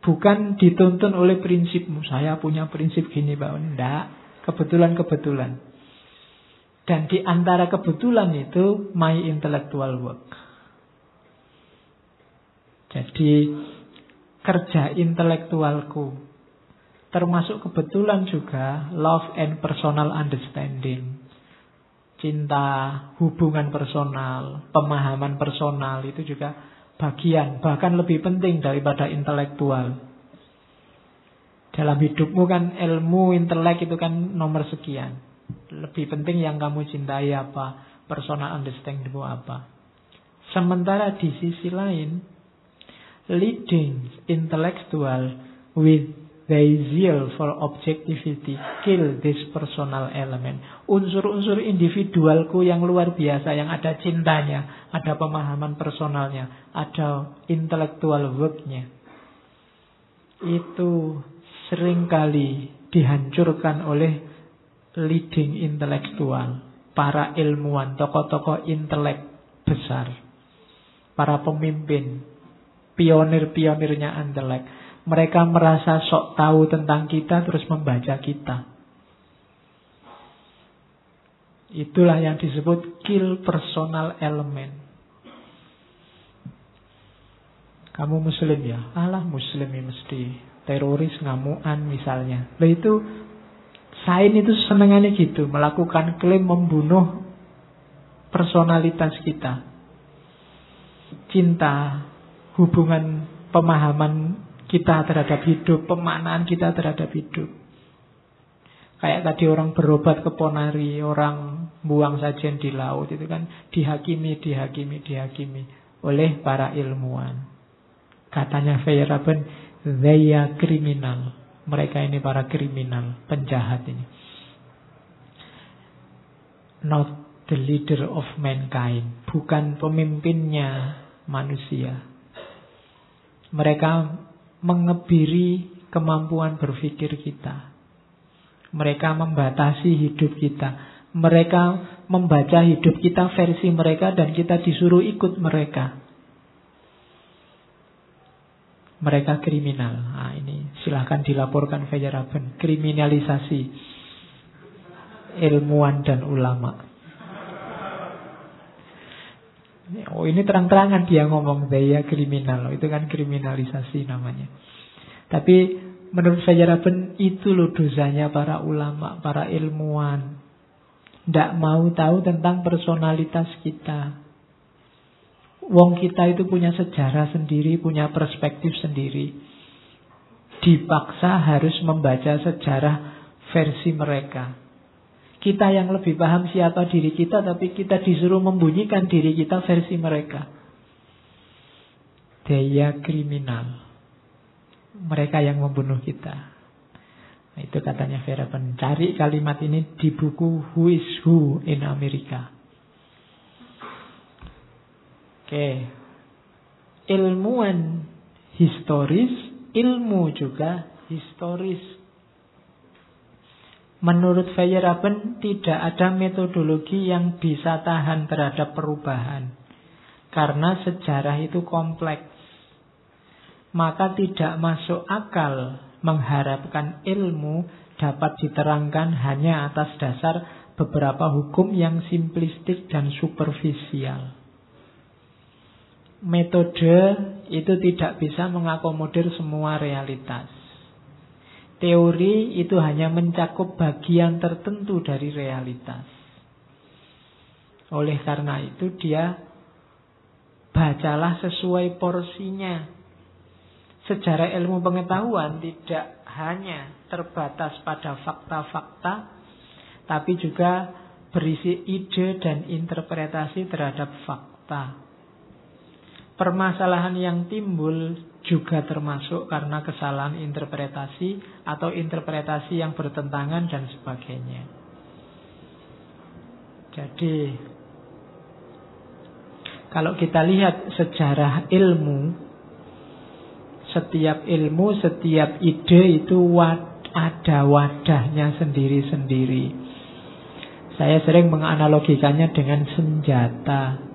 Bukan dituntun oleh prinsipmu. Saya punya prinsip gini Pak. Tidak. Kebetulan-kebetulan. Dan di antara kebetulan itu my intellectual work. Jadi kerja intelektualku termasuk kebetulan juga love and personal understanding. Cinta, hubungan personal, pemahaman personal itu juga bagian, bahkan lebih penting daripada intelektual. Dalam hidupmu kan ilmu, intelek itu kan nomor sekian. Lebih penting yang kamu cintai apa, personal understandingmu apa. Sementara di sisi lain, leading intellectual with their zeal for objectivity kill this personal element. Unsur-unsur individualku yang luar biasa, yang ada cintanya, ada pemahaman personalnya, ada intellectual worknya, itu seringkali dihancurkan oleh leading intelektual, para ilmuwan, tokoh-tokoh intelek besar, para pemimpin, pionir-pionirnya intelek. Mereka merasa sok tahu tentang kita terus membaca kita. Itulah yang disebut kill personal element. Kamu muslim ya? Alah muslim ya mesti teroris, ngamuan misalnya. Lah itu sains itu senengannya gitu, melakukan klaim membunuh personalitas kita. Cinta, hubungan pemahaman kita terhadap hidup, pemaknaan kita terhadap hidup. Kayak tadi orang berobat ke Ponari, orang buang sajen di laut, itu kan dihakimi oleh para ilmuwan. Katanya Feyerabend, they are criminal. Mereka ini para kriminal, penjahat ini. Not the leader of mankind, bukan pemimpinnya manusia. Mereka mengebiri kemampuan berpikir kita. Mereka membatasi hidup kita. Mereka membaca hidup kita versi mereka dan kita disuruh ikut mereka. Mereka kriminal. Nah, ini silahkan dilaporkan Feyerabend. Kriminalisasi ilmuwan dan ulama. Oh, ini terang-terangan dia ngomong daya kriminal. Itu kan kriminalisasi namanya. Tapi menurut Feyerabend itu loh dosanya para ulama, para ilmuwan. Tidak mau tahu tentang personalitas kita. Wong kita itu punya sejarah sendiri, punya perspektif sendiri. Dipaksa harus membaca sejarah versi mereka. Kita yang lebih paham siapa diri kita, tapi kita disuruh membunyikan diri kita versi mereka. Daya kriminal. Mereka yang membunuh kita. Nah, itu katanya Feyerabend. Cari kalimat ini di buku Who is Who in Amerika. Oke. Ilmuwan historis, ilmu juga historis. Menurut Feyerabend tidak ada metodologi yang bisa tahan terhadap perubahan. Karena sejarah itu kompleks. Maka tidak masuk akal mengharapkan ilmu dapat diterangkan hanya atas dasar beberapa hukum yang simplistik dan superficial. Metode itu tidak bisa mengakomodir semua realitas. Teori itu hanya mencakup bagian tertentu dari realitas. Oleh karena itu dia bacalah sesuai porsinya. Sejarah ilmu pengetahuan tidak hanya terbatas pada fakta-fakta, tapi juga berisi ide dan interpretasi terhadap fakta. Permasalahan yang timbul juga termasuk karena kesalahan interpretasi atau interpretasi yang bertentangan dan sebagainya. Jadi, kalau kita lihat sejarah ilmu, setiap ilmu, setiap ide itu ada wadahnya sendiri-sendiri. Saya sering menganalogikannya dengan senjata.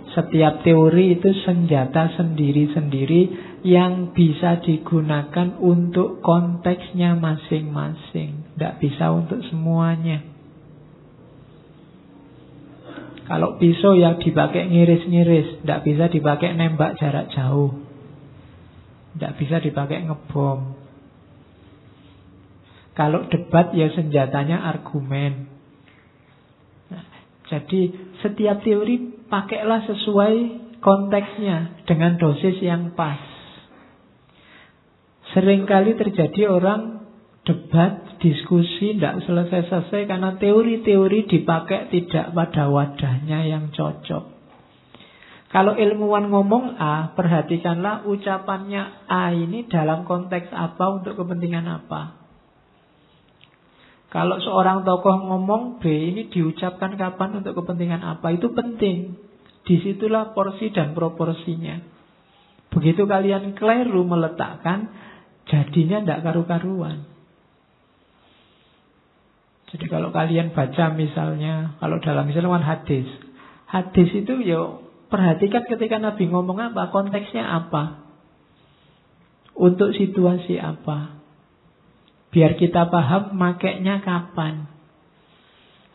Setiap teori itu senjata sendiri-sendiri yang bisa digunakan untuk konteksnya masing-masing. Tidak bisa untuk semuanya. Kalau pisau yang dipakai ngiris-ngiris, tidak bisa dipakai nembak jarak jauh. Tidak bisa dipakai ngebom. Kalau debat ya senjatanya argumen. Nah, jadi setiap teori pakailah sesuai konteksnya dengan dosis yang pas. Seringkali terjadi orang debat, diskusi tidak selesai-selesai karena teori-teori dipakai tidak pada wadahnya yang cocok. Kalau ilmuwan ngomong A, perhatikanlah ucapannya A ini dalam konteks apa, untuk kepentingan apa. Kalau seorang tokoh ngomong B, ini diucapkan kapan, untuk kepentingan apa. Itu penting. Disitulah porsi dan proporsinya. Begitu kalian keliru meletakkan, jadinya tidak karu-karuan. Jadi kalau kalian baca misalnya, kalau dalam misalnya hadis. Hadis itu ya perhatikan ketika Nabi ngomong apa, konteksnya apa. Untuk situasi apa. Biar kita paham makainya kapan.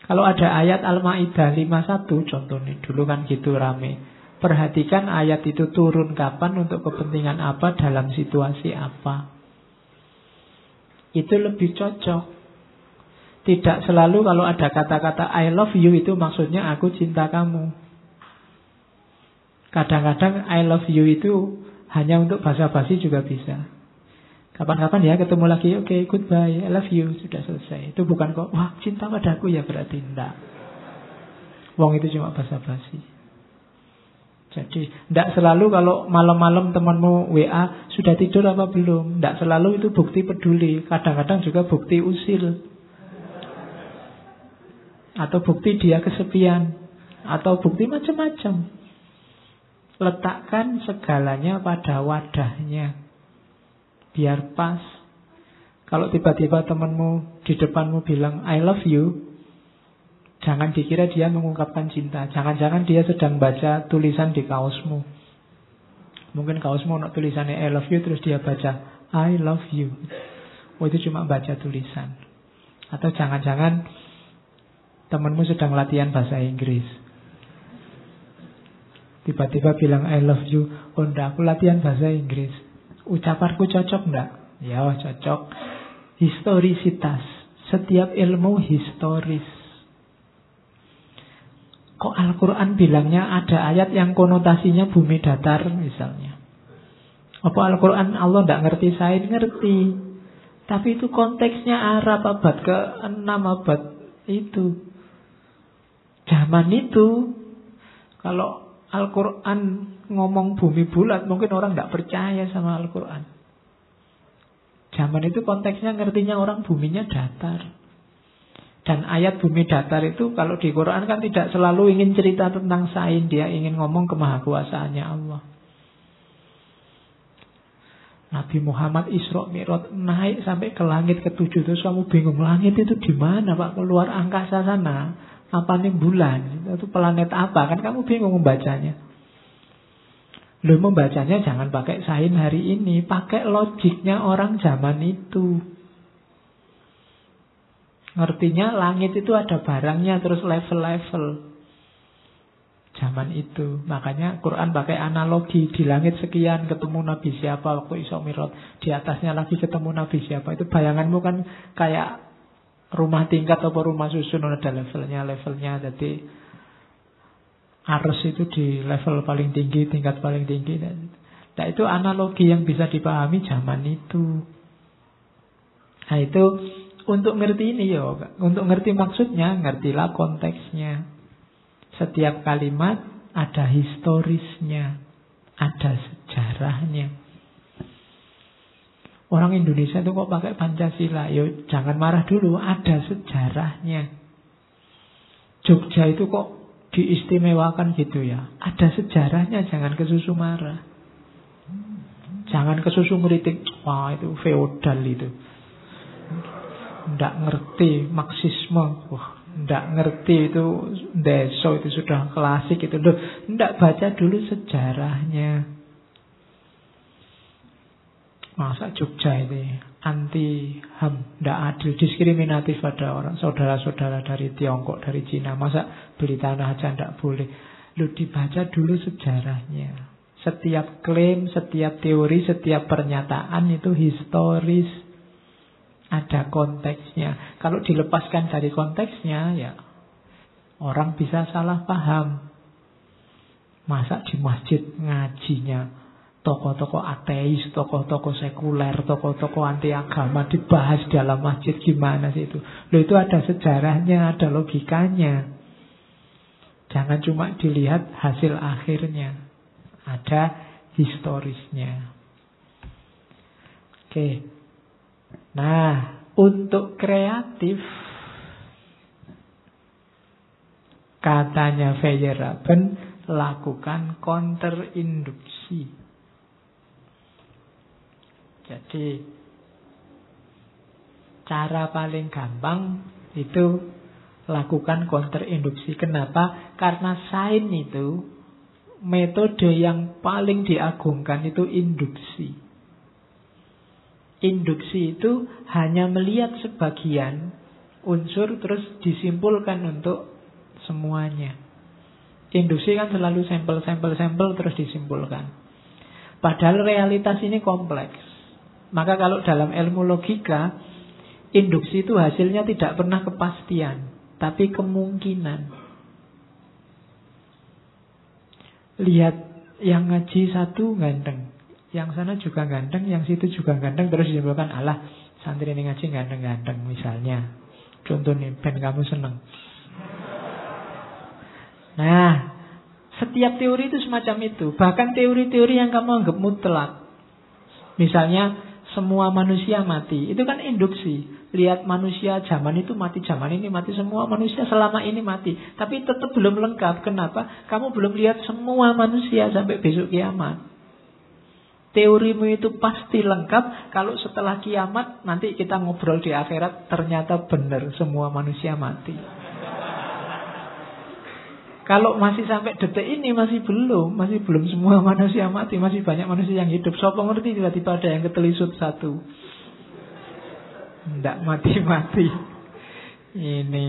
Kalau ada ayat Al-Ma'idah 51 contohnya, dulu kan gitu rame. Perhatikan ayat itu turun kapan, untuk kepentingan apa, dalam situasi apa. Itu lebih cocok. Tidak selalu kalau ada kata-kata I love you itu maksudnya aku cinta kamu. Kadang-kadang I love you itu hanya untuk basa-basi juga bisa. Kapan-kapan ya ketemu lagi, oke, goodbye, I love you, sudah selesai. Itu bukan kok, wah cinta padaku ya, berarti enggak. Wong itu cuma basa-basi. Jadi enggak selalu kalau malam-malam temanmu WA, sudah tidur apa belum? Enggak selalu itu bukti peduli. Kadang-kadang juga bukti usil. atau bukti dia kesepian, atau bukti macam-macam. Letakkan segalanya pada wadahnya, biar pas. Kalau tiba-tiba temanmu di depanmu bilang I love you, jangan dikira dia mengungkapkan cinta. Jangan-jangan dia sedang baca tulisan di kaosmu. Mungkin kaosmu ada tulisannya I love you, terus dia baca I love you. Oh, itu cuma baca tulisan. Atau jangan-jangan temanmu sedang latihan bahasa Inggris, tiba-tiba bilang I love you. Oh enggak, aku latihan bahasa Inggris. Ucapanku cocok enggak? Ya cocok. Historisitas. Setiap ilmu historis. Kok Al-Quran bilangnya ada ayat yang konotasinya bumi datar misalnya? Apa Al-Quran Allah enggak ngerti sains? Ngerti. Tapi itu konteksnya Arab abad ke-6, abad itu. Zaman itu, kalau Al-Quran ngomong bumi bulat, mungkin orang tidak percaya sama Al-Quran. Zaman itu konteksnya ngertinya orang buminya datar. Dan ayat bumi datar itu kalau di Quran kan tidak selalu ingin cerita tentang sains. Dia ingin ngomong kemahakuasaannya Allah. Nabi Muhammad Isra Mi'raj naik sampai ke langit ke-7. Terus kamu bingung, langit itu di mana Pak? Keluar angkasa sana. Apa nih bulan? Itu planet apa? Kan kamu bingung membacanya. Lu membacanya jangan pakai sains hari ini, pakai logiknya orang zaman itu. Ngertinya langit itu ada barangnya, terus level-level. Zaman itu. Makanya Quran pakai analogi. Di langit sekian ketemu Nabi siapa waktu Isra Mi'raj. Di atasnya lagi ketemu Nabi siapa. Itu bayanganmu kan kayak rumah tingkat atau rumah susun, ada levelnya. Jadi Ars itu di level paling tinggi, tingkat paling tinggi. Nah itu analogi yang bisa dipahami zaman itu. Nah itu untuk ngerti ini ya, untuk ngerti maksudnya, ngertilah konteksnya. Setiap kalimat ada historisnya, ada sejarahnya. Orang Indonesia itu kok pakai Pancasila? Yo jangan marah dulu, ada sejarahnya. Jogja itu kok diistimewakan gitu ya, ada sejarahnya. Jangan kesusu marah, jangan kesusu ngeritik. Wah itu feodal itu, ndak ngerti Marxisme. Wah ndak ngerti itu deso, itu sudah klasik itu. Loh, ndak baca dulu sejarahnya. Masa Jogja ini anti HAM, tidak adil, diskriminatif pada orang saudara-saudara dari Tiongkok, dari Cina. Masa beli tanah aja tidak boleh? Lu dibaca dulu sejarahnya. Setiap klaim, setiap teori, setiap pernyataan itu historis, ada konteksnya. Kalau dilepaskan dari konteksnya, ya orang bisa salah paham. Masa di masjid ngajinya tokoh-tokoh ateis, tokoh-tokoh sekuler, tokoh-tokoh anti agama dibahas dalam masjid, gimana sih itu? Loh itu ada sejarahnya, ada logikanya. Jangan cuma dilihat hasil akhirnya, ada historisnya. Oke. Nah, untuk kreatif, katanya Feyerabend, lakukan counterinduksi. Jadi cara paling gampang itu lakukan counterinduksi. Kenapa? Karena sains itu metode yang paling diagungkan itu induksi. Induksi itu hanya melihat sebagian unsur terus disimpulkan untuk semuanya. Induksi kan selalu sampel terus disimpulkan. Padahal realitas ini kompleks. Maka kalau dalam ilmu logika, induksi itu hasilnya tidak pernah kepastian, tapi kemungkinan. Lihat yang ngaji satu ganteng, yang sana juga ganteng, yang situ juga ganteng, terus disimpulkan, alah santri ini ngaji ganteng-ganteng misalnya. Contoh nih, ben kamu seneng. Nah, setiap teori itu semacam itu. Bahkan teori-teori yang kamu anggap mutlak, misalnya semua manusia mati, itu kan induksi. lihat manusia zaman itu mati, zaman ini mati, semua manusia selama ini mati. Tapi tetap belum lengkap. Kenapa? Kamu belum lihat semua manusia sampai besok kiamat. Teorimu itu pasti lengkap kalau setelah kiamat nanti kita ngobrol di akhirat ternyata benar semua manusia mati. Kalau masih sampai detik ini masih belum semua manusia mati, masih banyak manusia yang hidup. Sopo ngerti tiba-tiba ada yang ketelisut satu. Nggak mati-mati. Ini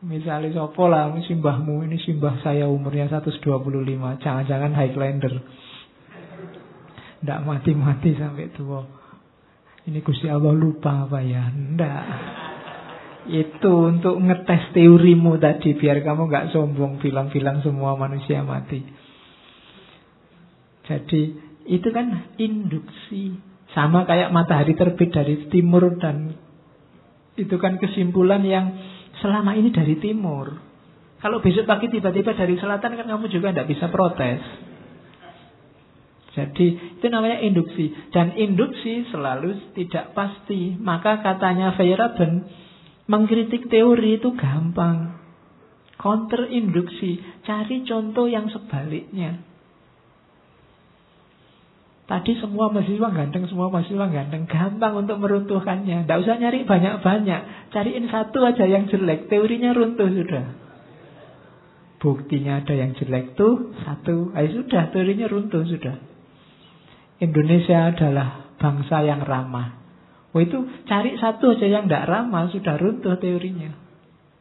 misalnya sopo lah, simbahmu ini simbah saya umurnya 125, jangan-jangan Highlander. Nggak mati-mati sampai tua. Ini Gusti Allah lupa apa ya? Nggak. Itu untuk ngetes teorimu tadi, biar kamu nggak sombong bilang-bilang semua manusia mati. Jadi itu kan induksi. Sama kayak matahari terbit dari timur, dan itu kan kesimpulan yang selama ini dari timur. Kalau besok pagi tiba-tiba dari selatan kan kamu juga tidak bisa protes. Jadi itu namanya induksi. Dan induksi selalu tidak pasti. Maka katanya Feyerabend, mengkritik teori itu gampang. Counter induksi, cari contoh yang sebaliknya. Tadi semua mahasiswa ganteng, gampang untuk meruntuhkannya. Tidak usah nyari banyak-banyak, cariin satu aja yang jelek, teorinya runtuh sudah. Buktinya ada yang jelek tuh satu, sudah, teorinya runtuh sudah. Indonesia adalah bangsa yang ramah. Itu cari satu aja yang tidak ramah, sudah runtuh teorinya.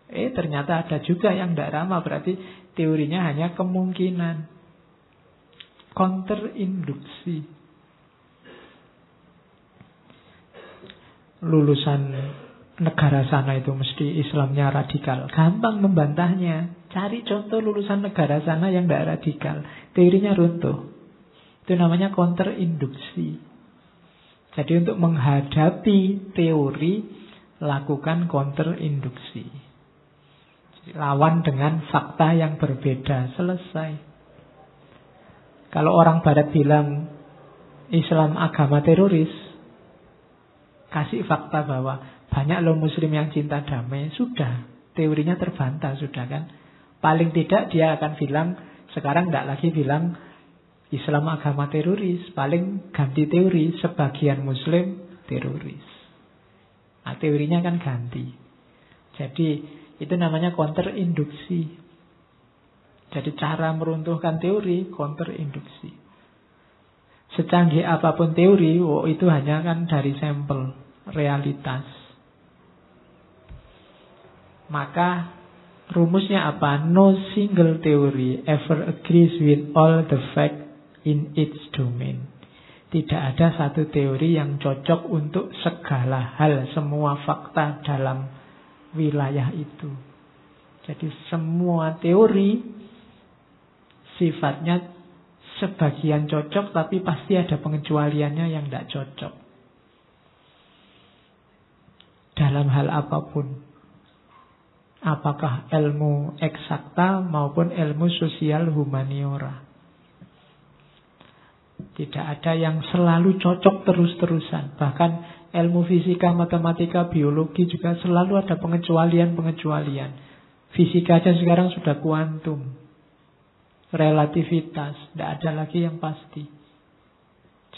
Ternyata ada juga yang tidak ramah, berarti teorinya hanya kemungkinan. Counter induksi. Lulusan negara sana itu mesti Islamnya radikal. Gampang membantahnya. Cari contoh lulusan negara sana yang tidak radikal, teorinya runtuh. Itu namanya counter induksi. Jadi untuk menghadapi teori, lakukan counter induksi. Lawan dengan fakta yang berbeda, selesai. Kalau orang barat bilang Islam agama teroris, kasih fakta bahwa banyak loh muslim yang cinta damai, sudah, teorinya terbantah sudah kan. Paling tidak dia akan bilang, sekarang tidak lagi bilang Islam agama teroris, paling ganti teori, sebagian muslim teroris. Nah, teorinya kan ganti. Jadi itu namanya counter induksi. Jadi cara meruntuhkan teori, counter induksi. Secanggih apapun teori, itu hanya kan dari sampel realitas. Maka rumusnya apa? No single theory ever agrees with all the facts in its domain. Tidak ada satu teori yang cocok untuk segala hal, semua fakta dalam wilayah itu. Jadi semua teori sifatnya sebagian cocok, tapi pasti ada pengecualiannya yang tidak cocok. Dalam hal apapun. Apakah ilmu eksakta maupun ilmu sosial humaniora. Tidak ada yang selalu cocok terus-terusan. Bahkan ilmu fisika, matematika, biologi juga selalu ada pengecualian-pengecualian. Fisika aja sekarang sudah kuantum. Relativitas, tidak ada lagi yang pasti.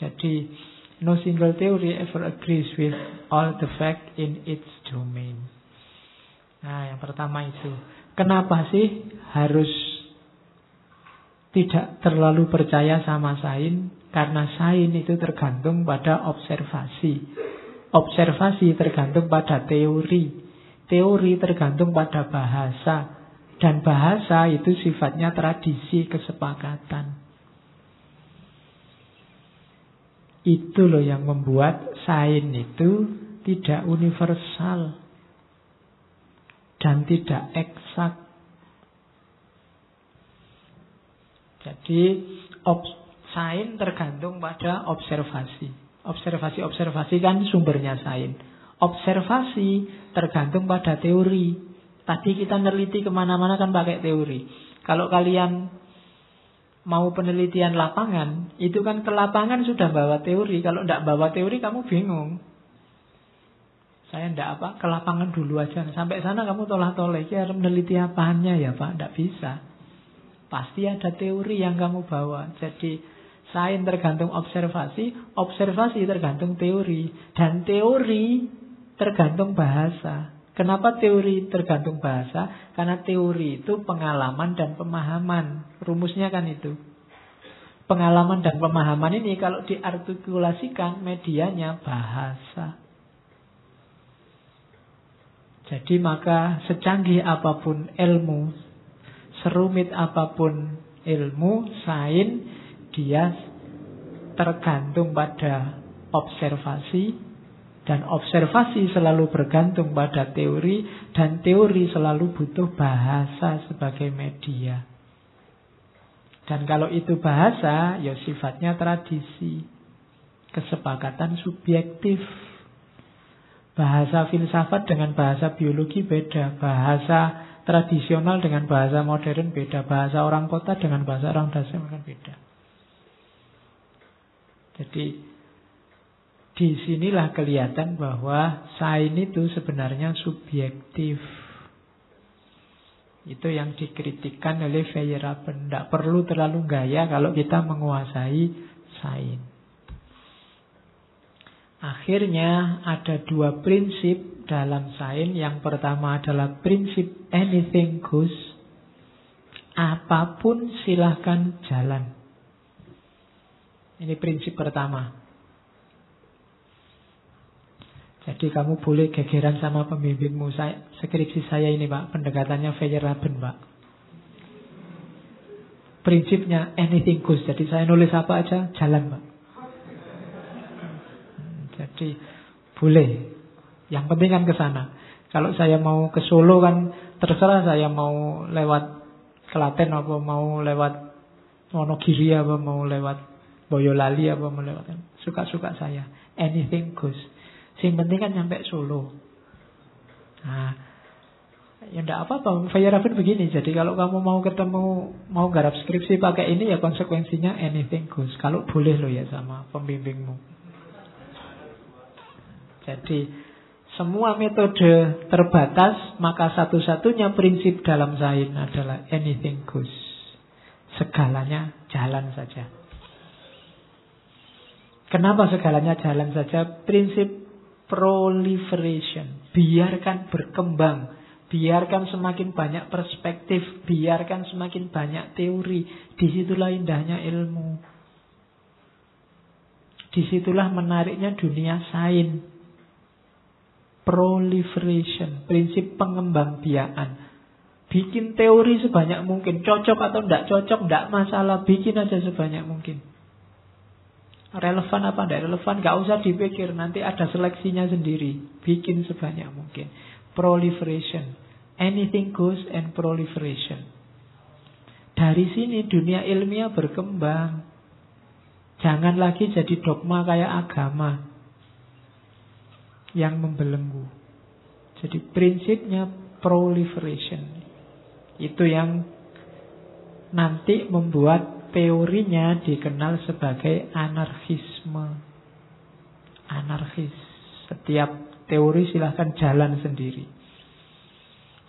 Jadi no single theory ever agrees with all the facts in its domain. Nah, yang pertama itu. Kenapa sih harus tidak terlalu percaya sama sains? Karena sains itu tergantung pada observasi. Observasi tergantung pada teori. Teori tergantung pada bahasa. Dan bahasa itu sifatnya tradisi, kesepakatan. Itu loh yang membuat sains itu tidak universal dan tidak eksak. Jadi sains tergantung pada observasi. Observasi kan sumbernya sains. Observasi tergantung pada teori. Tadi kita neliti kemana-mana kan pakai teori. Kalau kalian mau penelitian lapangan, itu kan ke lapangan sudah bawa teori. Kalau tidak bawa teori kamu bingung. Saya ke lapangan dulu aja. Sampai sana kamu tolah-toleh. Kira meneliti apaannya ya Pak? Tidak bisa. Pasti ada teori yang kamu bawa. Jadi sains tergantung observasi, observasi tergantung teori, dan teori tergantung bahasa. Kenapa teori tergantung bahasa? Karena teori itu pengalaman dan pemahaman. Rumusnya kan itu. Pengalaman dan pemahaman ini kalau diartikulasikan, medianya bahasa. Jadi maka secanggih apapun ilmu, serumit apapun ilmu, sains, dia tergantung pada observasi, dan observasi selalu bergantung pada teori, dan teori selalu butuh bahasa sebagai media. Dan kalau itu bahasa, ya sifatnya tradisi, kesepakatan subjektif. Bahasa filsafat dengan bahasa biologi beda, bahasa tradisional dengan bahasa modern beda, bahasa orang kota dengan bahasa orang desa kan beda. Jadi disinilah kelihatan bahwa sains itu sebenarnya subjektif. Itu yang dikritikkan oleh Feyerabend. Tidak perlu terlalu gaya kalau kita menguasai sains. Akhirnya ada dua prinsip dalam sains. Yang pertama adalah prinsip anything goes. Apapun silahkan jalan. Ini prinsip pertama. Jadi kamu boleh gegeran sama pembimbingmu. Skripsi saya ini Pak, pendekatannya Feyerabend Pak. Prinsipnya anything goes. Jadi saya nulis apa aja, jalan Pak. Jadi boleh. Yang penting kan ke sana. Kalau saya mau ke Solo kan terserah, saya mau lewat Klaten apa mau lewat Wonogiri apa mau lewat Boyolali apa mau lewat, suka-suka saya. Anything goes. Yang penting kan nyampe Solo. Nah, ya enggak apa-apa. Feyerabend begini. Jadi kalau kamu mau ketemu, mau garap skripsi pakai ini, ya konsekuensinya anything goes. Kalau boleh loh ya sama pembimbingmu. Jadi semua metode terbatas, maka satu-satunya prinsip dalam sains adalah anything goes. Segalanya jalan saja. Kenapa segalanya jalan saja? Prinsip proliferation. Biarkan berkembang. Biarkan semakin banyak perspektif. Biarkan semakin banyak teori. Disitulah indahnya ilmu. Disitulah menariknya dunia sains. Proliferation, prinsip pengembangbiakan. Bikin teori sebanyak mungkin. Cocok atau tidak cocok, tidak masalah. Bikin aja sebanyak mungkin. Relevan apa tidak relevan, gak usah dipikir. Nanti ada seleksinya sendiri. Bikin sebanyak mungkin. Proliferation. Anything goes and proliferation. Dari sini dunia ilmiah berkembang. Jangan lagi jadi dogma kayak agama yang membelenggu. Jadi prinsipnya proliferation. Itu yang nanti membuat teorinya dikenal sebagai anarkisme. Anarkis. Setiap teori silahkan jalan sendiri.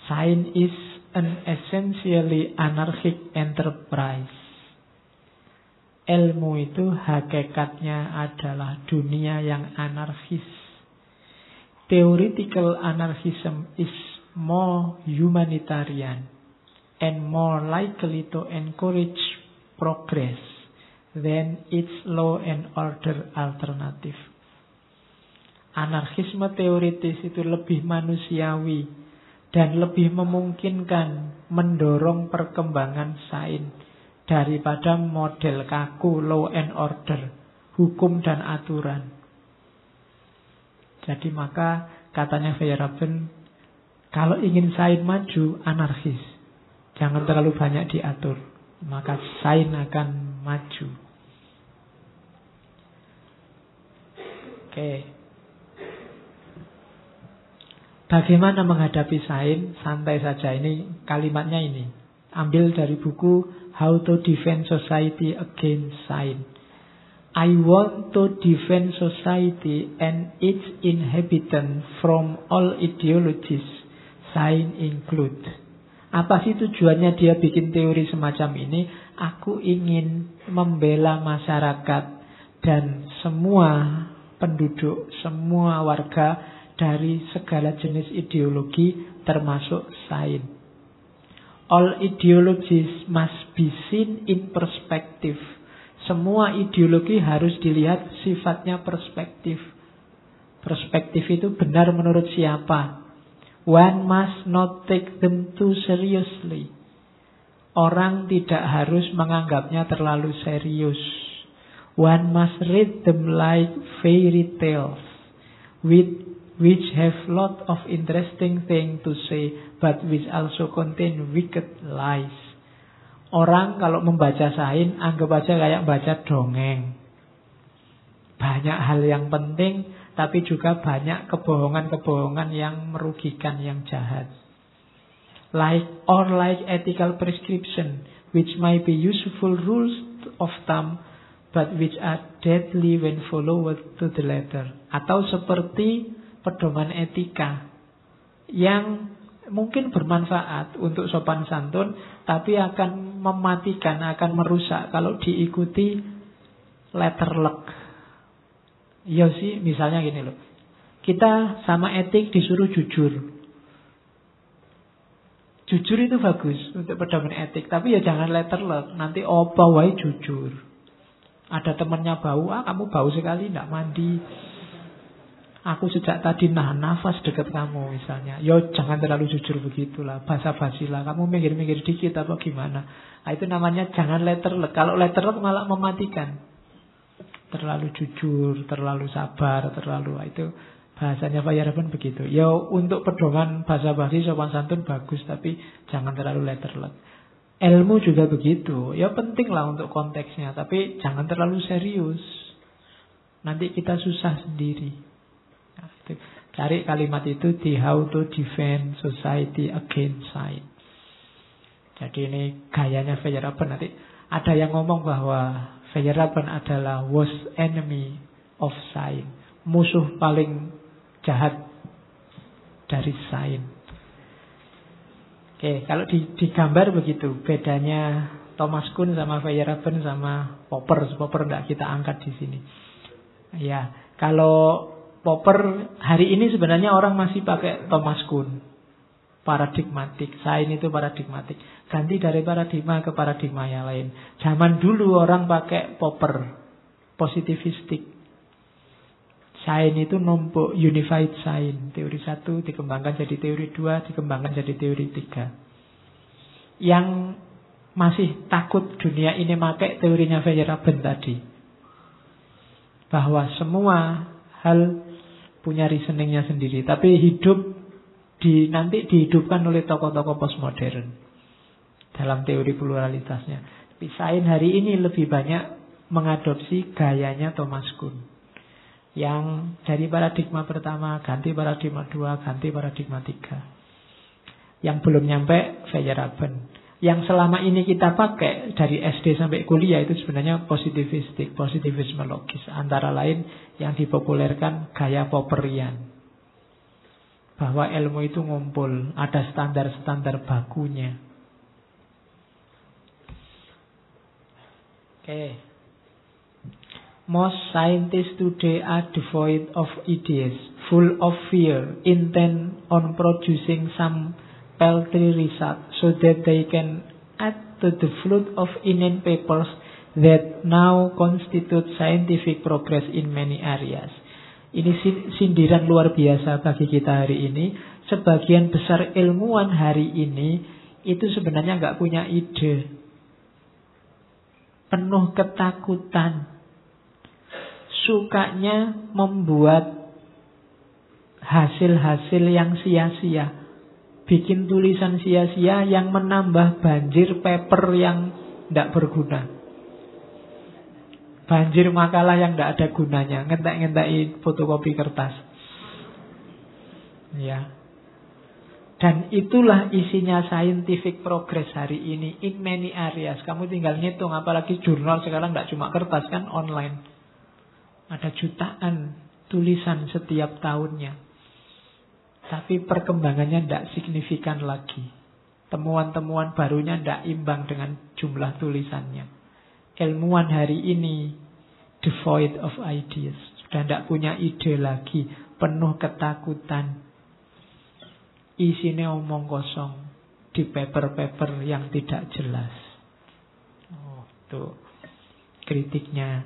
Science is an essentially anarchic enterprise. Ilmu itu hakikatnya adalah dunia yang anarkis. Theoretical anarchism is more humanitarian and more likely to encourage progress than its law and order alternative. Anarkisme teoritis itu lebih manusiawi dan lebih memungkinkan mendorong perkembangan sains daripada model kaku law and order, hukum dan aturan. Jadi maka katanya Feyerabend, kalau ingin sains maju, anarkis. Jangan terlalu banyak diatur. Maka sains akan maju. Oke. Bagaimana menghadapi sains? Santai saja. Ini kalimatnya ini. Ambil dari buku How to Defend Society Against Science. I want to defend society and its inhabitants from all ideologies, science include. Apa sih tujuannya dia bikin teori semacam ini? Aku ingin membela masyarakat dan semua penduduk, semua warga dari segala jenis ideologi termasuk sains. All ideologies must be seen in perspective. Semua ideologi harus dilihat sifatnya perspektif. Perspektif itu benar menurut siapa? One must not take them too seriously. Orang tidak harus menganggapnya terlalu serius. One must read them like fairy tales, which have lot of interesting thing to say, but which also contain wicked lies. Orang kalau membaca sains, anggap aja kayak baca dongeng. Banyak hal yang penting, tapi juga banyak kebohongan-kebohongan yang merugikan, yang jahat. Like ethical prescription, which might be useful rules of thumb, but which are deadly when followed to the letter. Atau seperti pedoman etika, yang mungkin bermanfaat untuk sopan santun, tapi akan mematikan, akan merusak kalau diikuti letterlek. Ya sih, misalnya gini loh. Kita sama etik disuruh jujur. Jujur itu bagus untuk pedoman etik, tapi ya jangan letterlek. Nanti apa wae jujur. Ada temannya bau, kamu bau sekali, tidak mandi. Aku sejak tadi nahan nafas dekat kamu misalnya. Yo jangan terlalu jujur begitulah, basa-basilah. Kamu minggir-minggir dikit apa gimana. Nah, itu namanya jangan letterlek. Kalau letterlek malah mematikan. Terlalu jujur, terlalu sabar, itu bahasanya Feyerabend begitu. Yo untuk pedoman basa-basi sopan santun bagus, tapi jangan terlalu letterlek. Ilmu juga begitu. Ya penting lah untuk konteksnya, tapi jangan terlalu serius. Nanti kita susah sendiri. Cari kalimat itu di How to Defend Society Against Science. Jadi ini gayanya Feyerabend. Nanti ada yang ngomong bahwa Feyerabend adalah worst enemy of science, musuh paling jahat dari sains. Oke, kalau digambar begitu bedanya Thomas Kuhn sama Feyerabend sama Popper. Popper tidak kita angkat di sini. Ya, kalau Popper hari ini sebenarnya orang masih pakai Thomas Kuhn, paradigmatik. Sains itu paradigmatik. Ganti dari paradigma ke paradigma yang lain. Zaman dulu orang pakai Popper, positivistik. Sains itu numpuk, unified science. Teori 1 dikembangkan jadi teori 2, dikembangkan jadi teori 3. Yang masih takut dunia ini pakai teorinya Feyerabend tadi, bahwa semua hal punya reasoningnya sendiri, tapi nanti dihidupkan oleh tokoh-tokoh postmodern dalam teori pluralitasnya. Tapi sains hari ini lebih banyak mengadopsi gayanya Thomas Kuhn, yang dari paradigma pertama ganti paradigma 2, ganti paradigma 3. Yang belum nyampe Feyerabend. Yang selama ini kita pakai dari SD sampai kuliah itu sebenarnya positivistik, positivisme logis. Antara lain yang dipopulerkan gaya Popperian, bahwa ilmu itu ngumpul, ada standar-standar bakunya. Oke. Most scientists today are devoid of ideas, full of fear, intent on producing some paltry result, so that they can add to the flood of inane papers that now constitute scientific progress in many areas. Ini sindiran luar biasa bagi kita hari ini. Sebagian besar ilmuwan hari ini itu sebenarnya nggak punya ide, penuh ketakutan, sukanya membuat hasil-hasil yang sia-sia, bikin tulisan sia-sia yang menambah banjir paper yang tidak berguna, banjir makalah yang tidak ada gunanya, ngentek-ngentek fotokopi kertas. Ya. Dan itulah isinya scientific progress hari ini in many areas. Kamu tinggal ngitung, apalagi jurnal sekarang tidak cuma kertas kan, online. Ada jutaan tulisan setiap tahunnya. Tapi perkembangannya tidak signifikan lagi. Temuan-temuan barunya tidak imbang dengan jumlah tulisannya. Ilmuwan hari ini devoid of ideas. Sudah tidak punya ide lagi. Penuh ketakutan. Isinya omong kosong. Di paper-paper yang tidak jelas. Oh, tuh kritiknya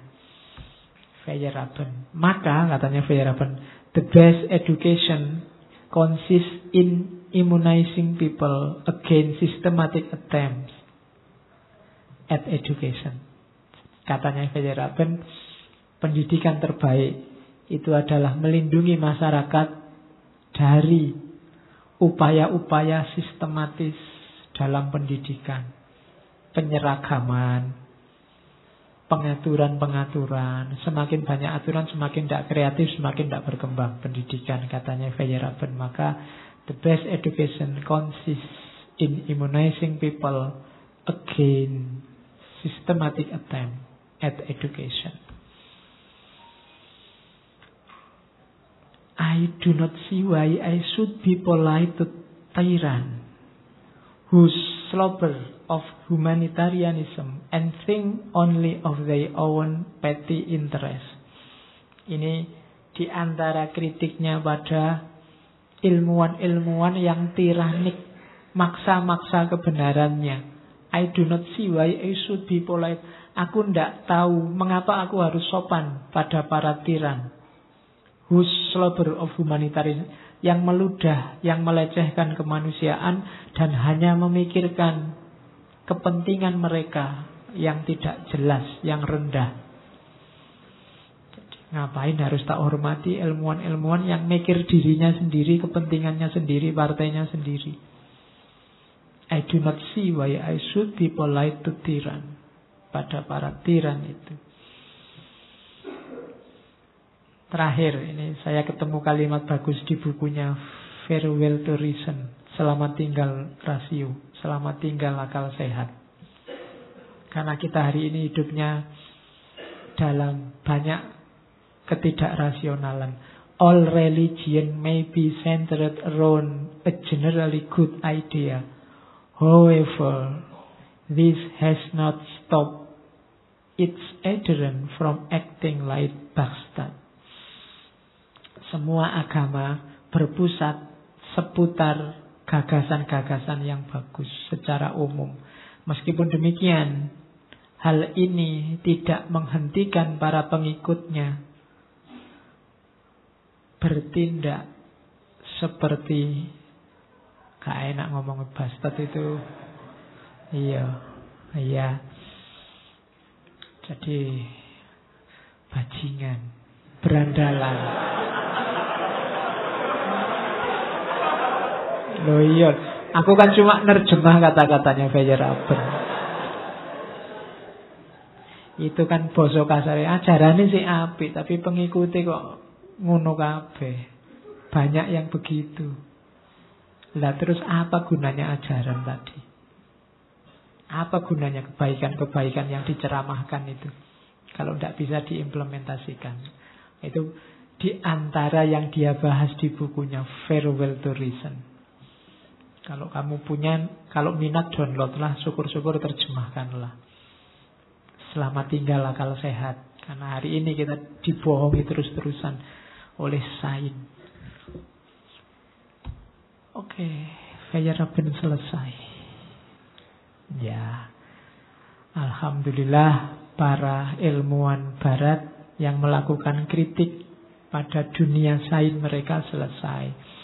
Feyerabend. Maka katanya Feyerabend, the best education consists in immunizing people against systematic attempts at education. Katanya Feyerabend, pendidikan terbaik itu adalah melindungi masyarakat dari upaya-upaya sistematis dalam pendidikan, penyeragaman, pengaturan-pengaturan. Semakin banyak aturan, semakin tidak kreatif, semakin tidak berkembang pendidikan, katanya Feyerabend. Maka the best education consists in immunizing people against systematic attempt at education. I do not see why I should be polite to tyrant who slobber of humanitarianism and think only of their own petty interest. Ini di antara kritiknya pada ilmuwan-ilmuwan yang tiranik, maksa-maksa kebenarannya. I do not see why I should be polite. Aku tidak tahu mengapa aku harus sopan pada para tiran. Whose slobber of humanitarianism, yang meludah, yang melecehkan kemanusiaan dan hanya memikirkan kepentingan mereka yang tidak jelas, yang rendah. Jadi, ngapain harus tak hormati ilmuwan-ilmuwan yang mikir dirinya sendiri, kepentingannya sendiri, partainya sendiri. I do not see why I should be polite to tyrann. Pada para tiran itu. Terakhir, ini saya ketemu kalimat bagus di bukunya Farewell to Reason. Selamat tinggal rasio, selamat tinggal akal sehat. Karena kita hari ini hidupnya dalam banyak ketidakrasionalan. All religion may be centered around a generally good idea. However, this has not stopped its adherents from acting like bastards. Semua agama berpusat seputar gagasan-gagasan yang bagus secara umum. Meskipun demikian, hal ini tidak menghentikan para pengikutnya bertindak seperti, gak enak ngomong bastard itu. Iya. Jadi bajingan, berandalan. Loh iya, aku kan cuma nerjemah kata-katanya Feyerabend. Itu kan basa kasare, ajarane sih apik, tapi pengikuti kok ngono kabeh. Banyak yang begitu. Lah terus apa gunanya ajaran tadi? Apa gunanya kebaikan-kebaikan yang diceramahkan itu kalau tidak bisa diimplementasikan? Itu di antara yang dia bahas di bukunya Farewell to Reason. Kalau kamu punya, kalau minat downloadlah, syukur-syukur terjemahkanlah. Selamat tinggal akal sehat. Karena hari ini kita dibohongi terus-terusan oleh sains. Oke, Feyerabend selesai. Ya, alhamdulillah para ilmuwan barat yang melakukan kritik pada dunia sains mereka selesai.